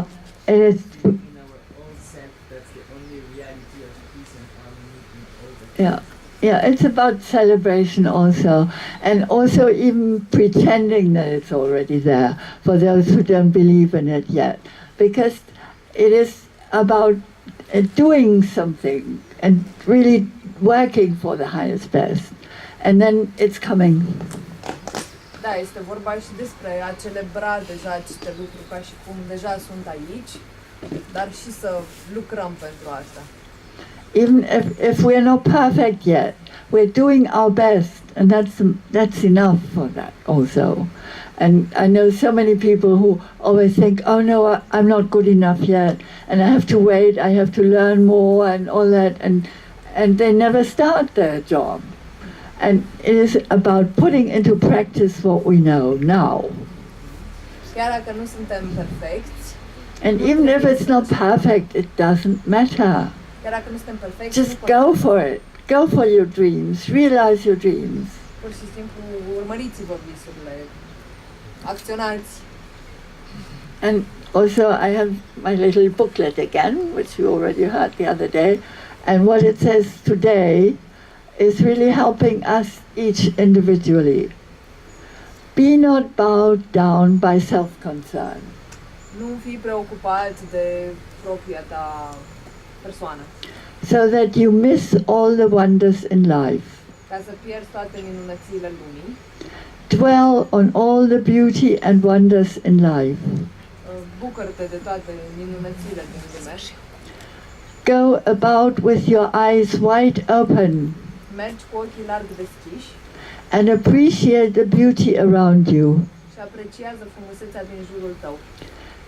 it is. In our own self, that's the only reality of peace and harmony in all the Yeah, it's about celebration also, and also even pretending that it's already there for those who don't believe in it yet, because it is about doing something and really working for the highest best, and then it's coming. Da, este vorba și despre a celebra deja aceste lucruri ca și cum deja sunt aici, dar și să lucrăm pentru asta. Even if we're not perfect yet, we're doing our best, and that's enough for that also. And I know so many people who always think, oh no, I'm not good enough yet, and I have to wait, I have to learn more and all that, and they never start their job. And it is about putting into practice what we know now. Chiar dacă nu suntem perfecți, And even if it's not perfect, it doesn't matter. chiar dacă nu suntem perfecți, Just nu go for it. Go for your dreams. Realize your dreams. pur și simplu urmăriți-vă visurile, acționați. And also I have my little booklet again, which you already heard the other day. And what it says today is really helping us each individually. Be not bowed down by self-concern. Nu fi preocupat de propria ta persoană, So that you miss all the wonders in life. ca să pierzi toate minunățile lumii. Dwell on all the beauty and wonders in life. Bucură-te de toate minunățile din lume. Go about with your eyes wide open Mergi cu ochii larg deschiși and appreciate the beauty around you. și apreciază frumusețea din jurul tău.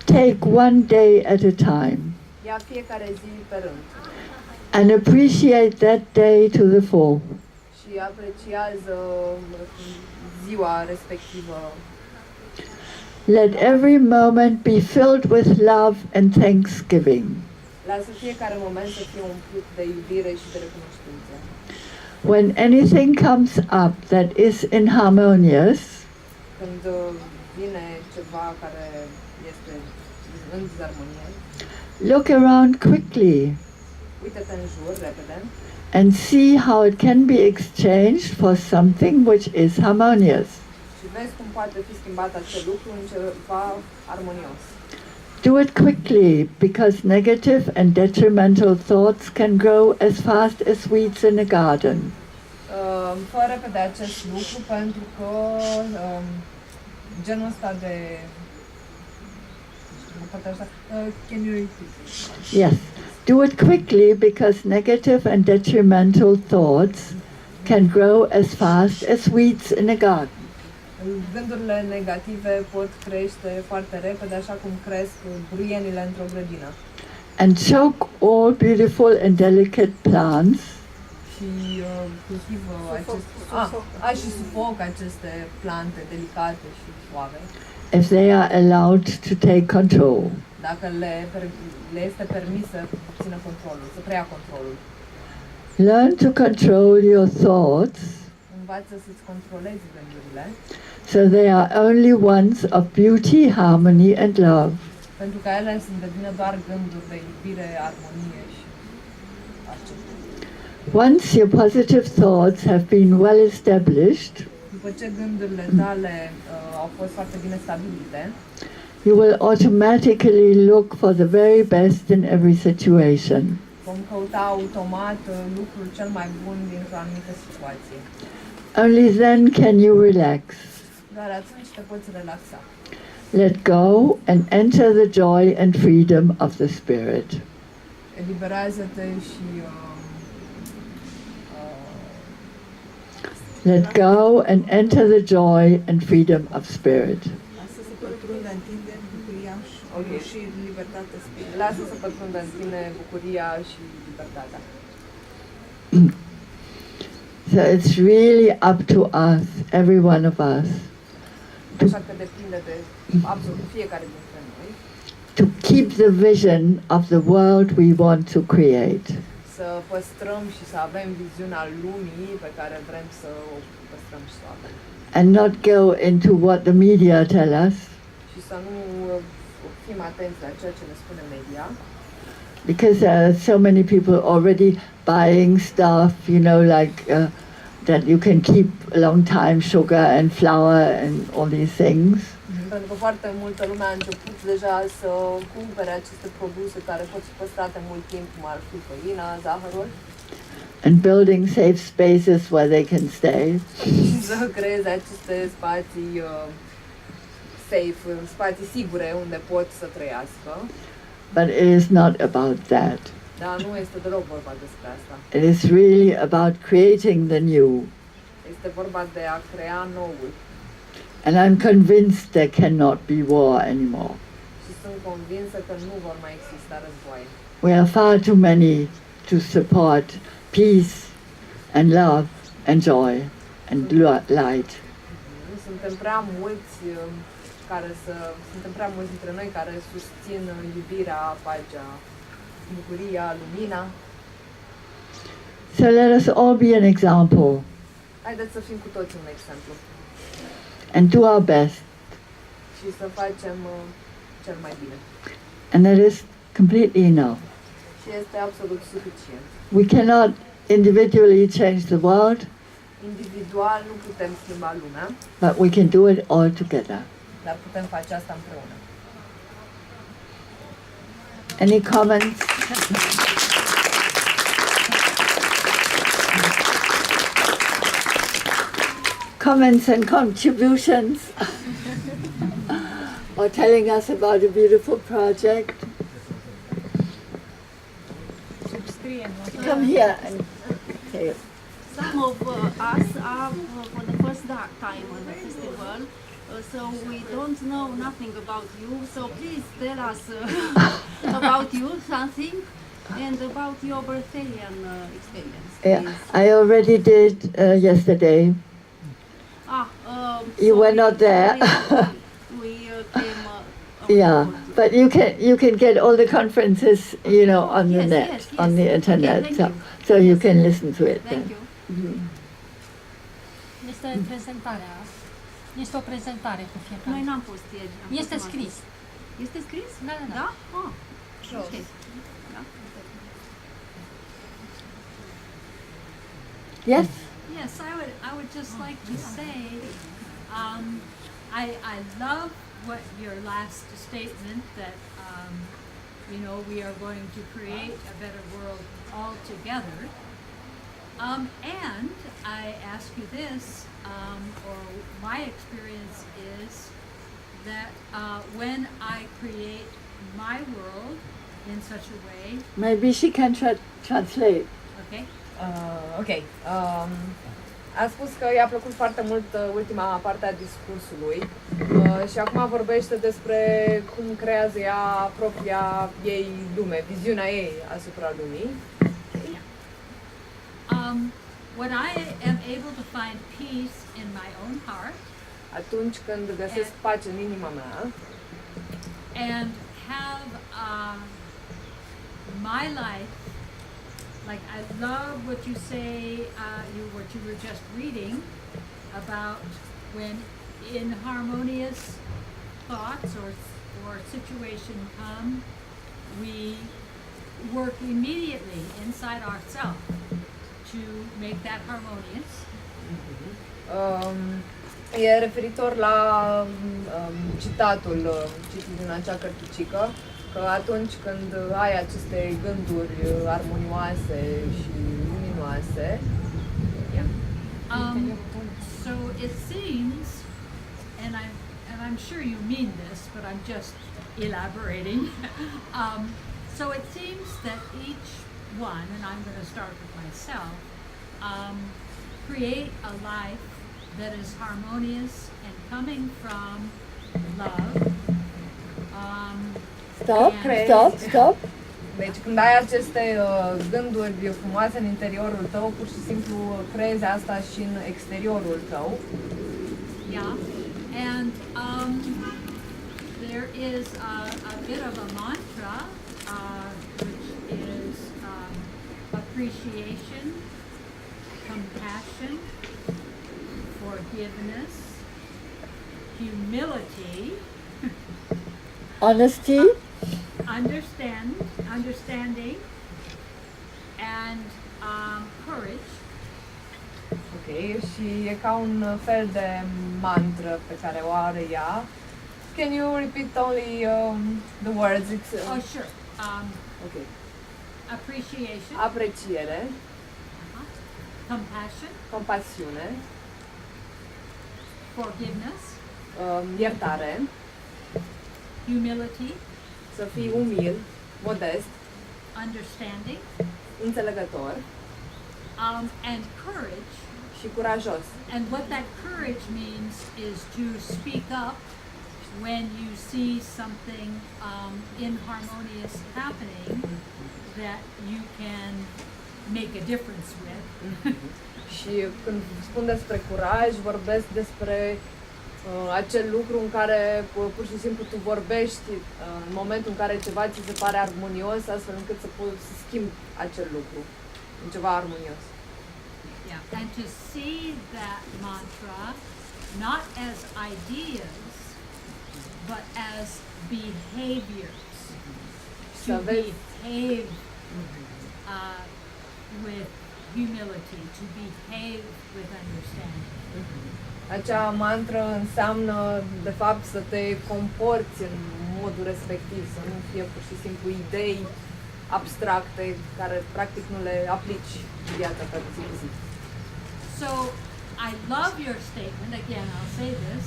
Take one day at a time Ia fiecare zi pe rând and appreciate that day to the full. și apreciază ziua respectivă. Let every moment be filled with love and thanksgiving. Lasă fiecare moment să fie umplut de iubire și de recunoștință. When anything comes up that is inharmonious, Când vine ceva care este în dizarmonie, look around quickly uită-te în jur repede and see how it can be exchanged for something which is harmonious. și vezi cum poate fi schimbat acel lucru în ceva armonios. Do it quickly, because negative and detrimental thoughts can grow as fast as weeds in a garden. Fă repede acest lucru pentru că genul ăsta de can you repeat? Yes. Do it quickly, because negative and detrimental thoughts can grow as fast as weeds in a garden. Gândurile negative pot crește foarte repede, așa cum cresc buruienile într-o grădină. And choke all beautiful and delicate plants Și cultivă și sufoc aceste plante delicate și suave, if they are allowed to take control. dacă le este permis să țină controlul, să preia controlul. Learn to control your thoughts Învață să-ți controlezi gândurile, so they are only ones of beauty, harmony and love. pentru ca ele să devină doar gânduri de iubire, armonie și acceptare. Once your positive thoughts have been well established, După ce gândurile tale au fost foarte bine stabilite, you will automatically look for the very best in every situation. vom căuta automat lucrul cel mai bun dintr-o anumită situație. Only then can you relax. Doar atunci te poți relaxa. Let go and enter the joy and freedom of the Spirit. Eliberează-te și Let go and enter the joy and freedom of Spirit. Lasă să pătrundă în tine bucuria și libertatea spiritului. lasă să pătrundă în tine bucuria și libertatea. So it's really up to us, every one of us, Așa că depinde de absolut fiecare dintre noi to keep the vision of the world we want to create. să păstrăm și să avem viziunea lumii pe care vrem să o păstrăm și să o avem. And not go into what the media tell us, Și să nu fim atenți la ceea ce ne spune media, because there are so many people already buying stuff, you know, like that you can keep a long time, sugar and flour and all these things. pentru că foarte multă lume a început deja să cumpere aceste produse care pot fi păstrate mult timp, cum ar fi făina, zahărul, And building safe spaces where they can stay. și să creeze aceste spații safe, spații sigure unde pot să trăiască. But it is not about that. Dar nu este deloc vorba despre asta. It is really about creating the new. Este vorba de a crea noul. And I'm convinced there cannot be war anymore. Și sunt convinsă că nu vor mai exista războaie. We are far too many to support peace and love and joy and light. Nu suntem prea mulți suntem prea mulți dintre noi care susțin iubirea, pacea, bucuria, lumina. So let us all be an example Haideți să fim cu toți un exemplu and do our best. și să facem cel mai bine. And that is completely enough. Și este absolut suficient. We cannot individually change the world, Individual nu putem schimba lumea, but we can do it all together. dar putem face asta împreună. Any comments? Comments and contributions? Or telling us about a beautiful project? Come here and say it. Some of us are for the first time on the festival, so we don't know nothing about you. So please tell us about you something and about your Birthdayan experience. Yeah, please. I already did yesterday. You So were not there. We came. Yeah, but you can get all the conferences, you know, on the Yes, net, yes, yes. on the internet, Okay, so thank so you can listen to it Thank then. you. Este prezentarea. Este o prezentare cu Noi fiecare. n-am pus ieri. am pus Este numai. scris. Este scris? Da, da, da. Da? Ah, Jos. ok. Da. Yes? Yes, I would just like to say, I love what your last statement that, we are going to create a better world all together. And I ask you this, or my experience is that when I create my world in such a way, Maybe she can translate. okay, Ok. A spus că i-a plăcut foarte mult ultima parte a discursului și acum vorbește despre cum creează ea propria ei lume, viziunea ei asupra lumii. when I am able to find peace in my own heart Atunci când găsesc pace în inima mea and have my life, like I love what you say, what you were just reading about when inharmonious thoughts or or situation come, we work immediately inside ourselves to make that harmonious. E referitor la citatul citit din acea cărticică, că atunci când ai aceste gânduri armonioase și luminoase, So it seems, and I'm sure you mean this, but I'm just elaborating. So it seems that each one, and I'm going to start with myself, create a life that is harmonious and coming from love. Stop. Deci când ai aceste gânduri frumoase în interiorul tău, pur și simplu creezi asta și în exteriorul tău. Yeah, and there is a bit of a mantra, which is appreciation, compassion, forgiveness, humility, Honesty, understanding, and courage. Ok, și e ca un fel de mantră pe care o are ea. Can you repeat only the words? It's, Oh, sure. okay. Appreciation, Apreciere, compassion, compasiune, forgiveness, iertare, humility, să fii umil, modest, understanding, înțelegător and courage. și curajos. And what that courage means is to speak up when you see something inharmonious happening that you can make a difference with. Și când spun despre curaj, vorbesc despre acel lucru în care pur și simplu tu vorbești în momentul în care ceva ți se pare armonios, astfel încât să poți să schimbi acel lucru în ceva armonios. Yeah, and to see that mantra not as ideas, but as behaviors. To behave with humility, to behave with understanding. Acea mantră înseamnă, de fapt, să te comporți în modul respectiv, să nu fie pur și simplu idei abstracte care practic nu le aplici în viața ta de zi cu zi. So I love your statement, again I'll say this,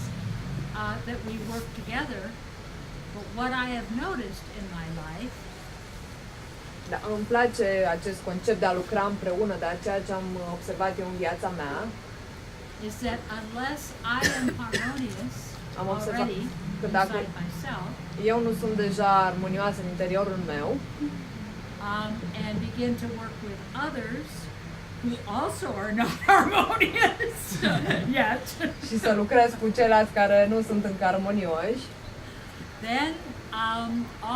that we work together, but what I have noticed in my life Da, îmi place acest concept de a lucra împreună, dar ceea ce am observat eu în viața mea is that unless I am harmonious am observat already că dacă inside myself, eu nu sunt deja armonioasă în interiorul meu and begin to work with others who also are not harmonious yet, și să lucrez cu ceilalți care nu sunt încă armonioși, then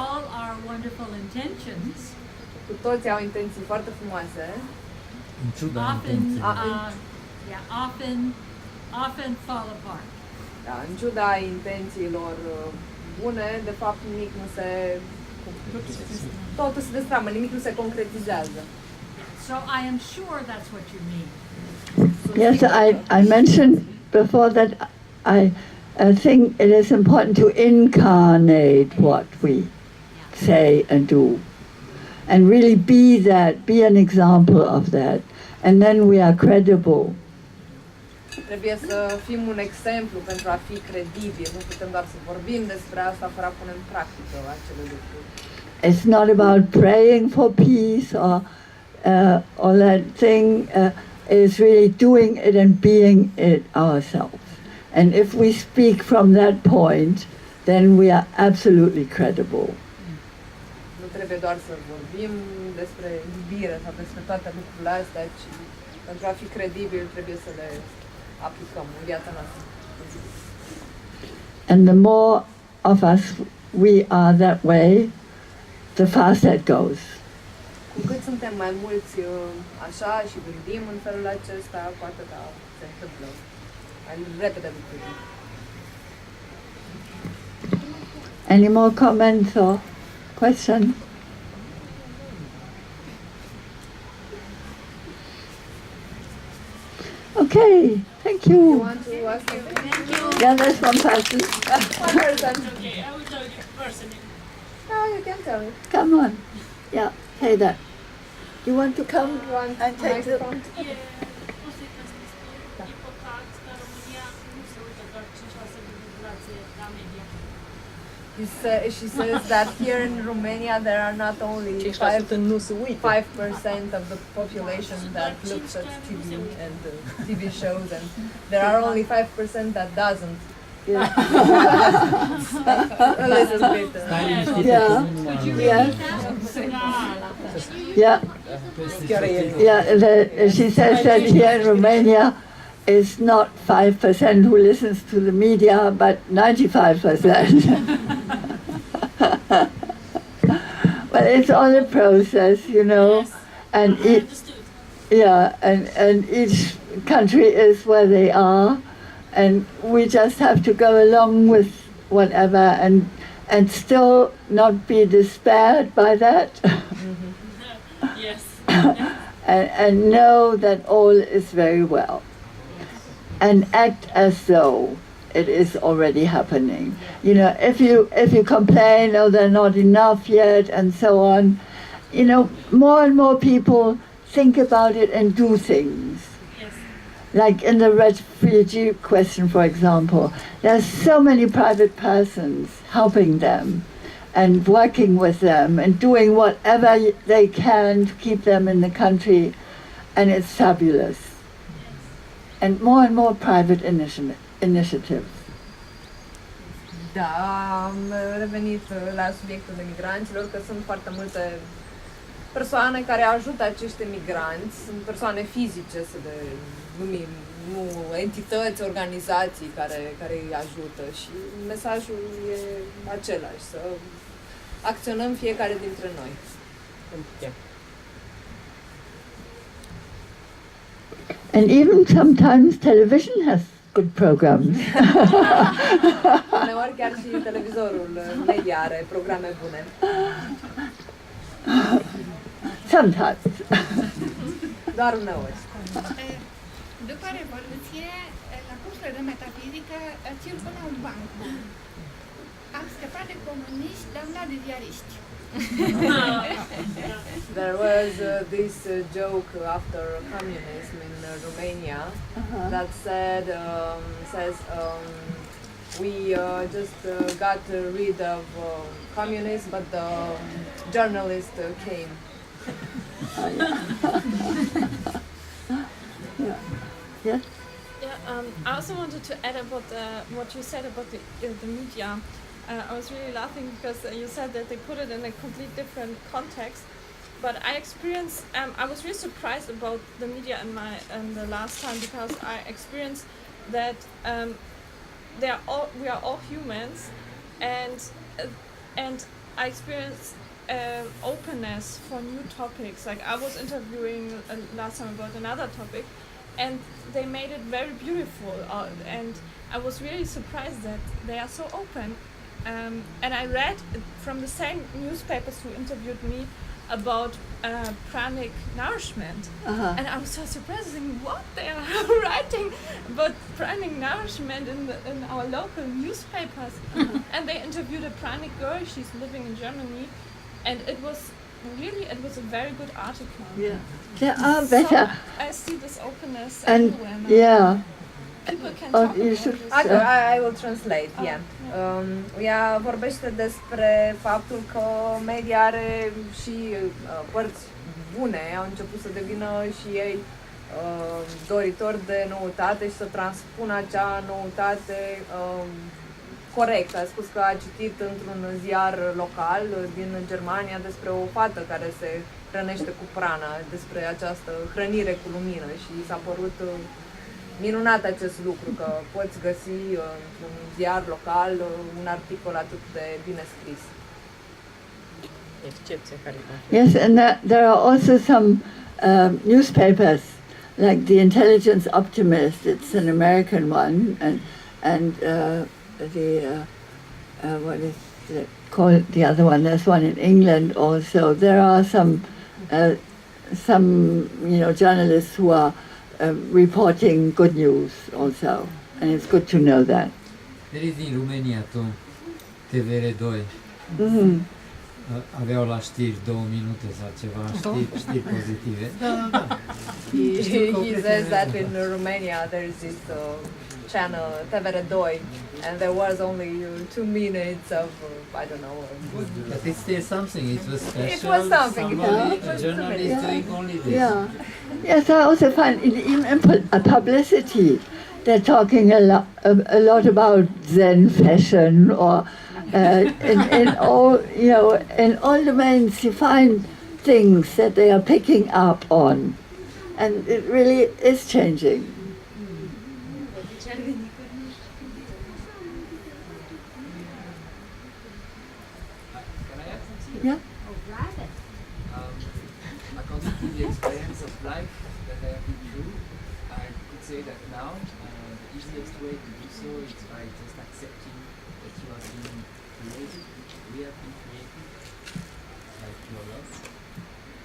all our wonderful intentions cu toți au intenții foarte frumoase, often fall apart. da, în ciuda intențiilor bune, de fapt nimic nu se totul se destramă, nimic nu se concretizează. So I am sure that's what you mean. yes, I mentioned before that I think it is important to incarnate what we say and do. And really be an example of that. And then we are credible. Trebuie să fim un exemplu pentru a fi credibili. Nu putem doar să vorbim despre asta fără a pune în practică acele lucruri. It's not about praying for peace or that thing. It's really doing it and being it ourselves. And if we speak from that point, then we are absolutely credible. Nu trebuie doar să vorbim despre iubire sau despre toate lucrurile astea, ci pentru a fi credibil trebuie să le aplicăm în viața noastră. And the more of us we are that way, the faster it goes. Cu cât suntem mai mulți așa și gândim în felul acesta, cu atâta se întâmplă mai repede lucrurile. Any more comments or questions? Okay, thank You you. want to ask you? Yeah, there's one person. One person. Okay, I will tell you personally. No, you can tell me. Come on. Yeah, say that. You want to come You want and take the... microphone? E, o să-i transmit. E păcat că în România nu se uită doar 5% din populație la media. She says that here in Romania there are not only 5% nu se uită. 5% of the population that looks at TV and TV shows, and there are only 5% that doesn't. Yeah. A little bit. Yeah. Yes. Yeah. Yeah. She says that here in Romania it's not 5% who listens to the media, but 95%. But it's all a process, you know, Yes, and I understood. yeah, and each country is where they are, and we just have to go along with whatever, and still not be despaired by that, Yes. and know that all is very well, and act as though it is already happening. You know, if you complain, oh, they're not enough yet, and so on, you know, more and more people think about it and do things. Yes. Like in the refugee question, for example, there's so many private persons helping them and working with them and doing whatever they can to keep them in the country, and it's fabulous. And more private initiatives. Da, am revenit la subiectul de migranților, că sunt foarte multe persoane care ajută acești migranți, sunt persoane fizice, să le numim, nu entități, organizații care îi ajută, și mesajul e același, să acționăm fiecare dintre noi. And even sometimes television has good programs. Uneori chiar și televizorul media are programe bune. Sometimes. Doar uneori. După Revoluție, la cursurile de metafizică, țin până un banc bun. Am scăpat de comuniști, dar am dat de ziariști. There was this joke after communism in Romania that says we just got rid of communists, but the journalist came. Yeah. Yes. Yeah, I also wanted to add about what you said about the media. I was really laughing because you said that they put it in a completely different context. But I experienced, I was really surprised about the media in the last time, because I experienced that we are all humans, and I experienced openness for new topics. Like I was interviewing last time about another topic, and they made it very beautiful, and I was really surprised that they are so open. And I read from the same newspapers who interviewed me about pranic nourishment, and I was so surprised, thinking, what they are writing about pranic nourishment in our local newspapers. And they interviewed a pranic girl, she's living in Germany, and it was a very good article. Yeah, there are better. So I see this openness And everywhere now. yeah. People can Oh, talk you about should- this. I will translate, yeah. Ea vorbește despre faptul că media are și părți bune, au început să devină și ei doritori de noutate și să transpună acea noutate corect. A spus că a citit într-un ziar local din Germania despre o fată care se hrănește cu prana, despre această hrănire cu lumină, și s-a părut minunat acest lucru, că poți găsi într-un ziar local un articol atât de bine scris. Yes, and there are also some newspapers, like the Intelligence Optimist. It's an American one, and the what is call the other one. There's one in England also. There are some journalists who are reporting good news also, and it's good to know that. There is in Romania too, TVR2. Aveau la știri 2 minute sau ceva, știri pozitive. He says that in Romania there's this channel TVR2, and there was only 2 minutes of I don't know. But it's still something. It was special. It was something. A journalist doing only this. Yeah. Yes, I also find even in publicity, they're talking a lot about Zen fashion, or in all domains you find things that they are picking up on, and it really is changing. Yeah. According to the experience of life that I have been through, I could say that now the easiest way to do so is by just accepting that you are being created, we have been created, like your love,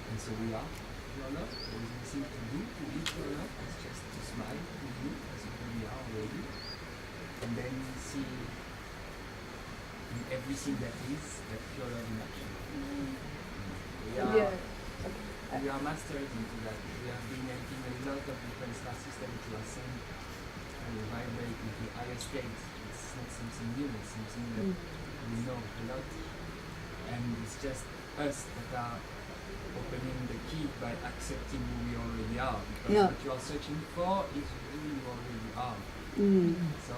and so we are your love. There is nothing to do to be your love, it's just to smile to you as you really are already, and then see in everything that is that pure love in action. We are masters into that. We have been in a lot of different star systems to ascend and vibrate into higher states. It's not something new, it's something that we know a lot. And it's just us that are opening the key by accepting who we already are. Because what you are searching for is who you already are. So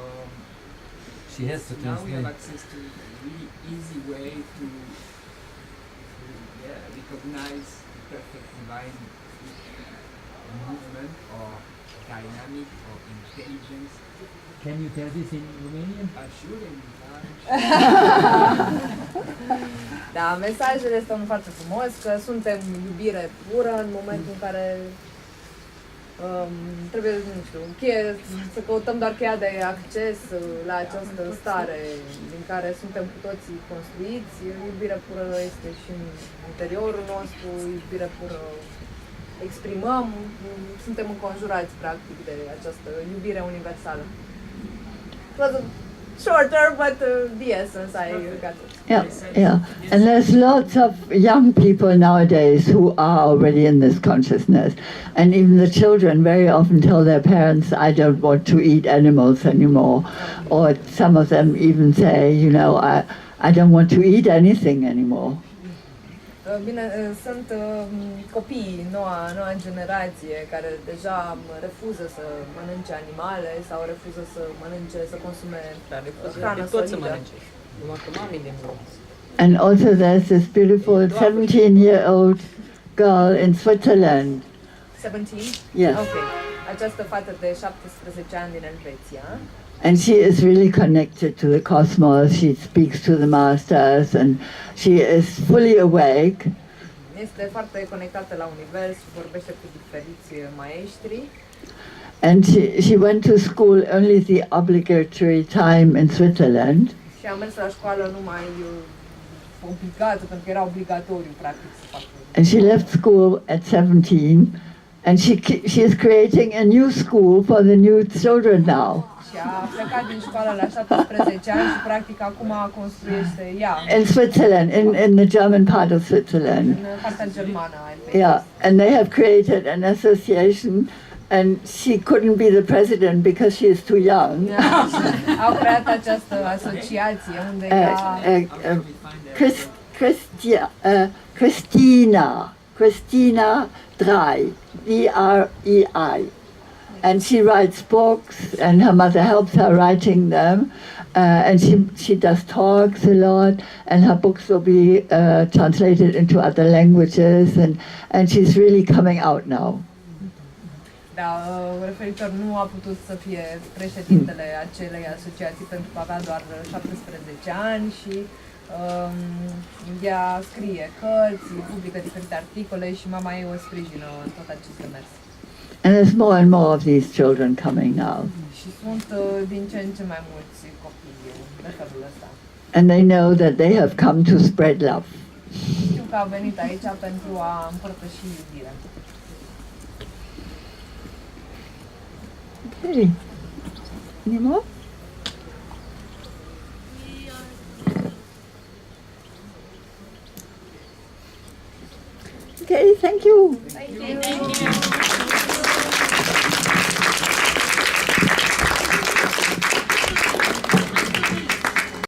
she has to now we have access to a really easy way to recognize the perfect divine movement or dynamic or intelligence. Can you tell this in Romanian? Sure, in Da, mesajele este unul foarte frumos, că suntem iubire pură în momentul în care trebuie, nu știu, să căutăm doar cheia de acces la această stare din care suntem cu toții construiți. Iubirea pură este și în interiorul nostru, iubirea pură exprimăm, suntem înconjurați practic de această iubire universală. It was shorter, but the essence I got it. Yeah. And there's lots of young people nowadays who are already in this consciousness. And even the children very often tell their parents, I don't want to eat animals anymore. Or some of them even say, I don't want to eat anything anymore. Bine, sunt copii, noua generație, care deja refuză să mănânce animale sau refuză să mănânce, să consume hrană solidă. And also there's this beautiful 17-year-old girl in Switzerland. 17? Yes. Okay. Această fată de 17 ani din Elveția. And she is really connected to the cosmos. She speaks to the masters, and she is fully awake. Este foarte conectată la univers, vorbește cu diferiți maestri. And she went to school only the obligatory time in Switzerland. Și a mers la școală numai obligat, pentru că era obligatoriu practic să facă. And she left school at 17, and she is creating a new school for the new children now. Și a plecat din școală la 17 ani și practic acum construiește ea. In Switzerland, in the German part of Switzerland. În partea germană a Elveției. Yeah, and they have created an association, and she couldn't be the president because she is too young. Au creat această asociație unde CRISTIANA 3, D-R-E-I. And she writes books, and her mother helps her writing them. And she does talks a lot, and her books will be translated into other languages, and she's really coming out now. Da, referitor nu a putut să fie președintele acelei asociații pentru că avea doar 17 ani și ea scrie cărți, publică diferite articole și mama ei o sprijină în tot acest demers. And there's more and more of these children coming now. Și sunt din ce în ce mai mulți copii de felul ăsta. And they know that they have come to spread love. Știu că au venit aici pentru a împărtăși iubirea. Okay. Any more? Okay, thank you. Thank you.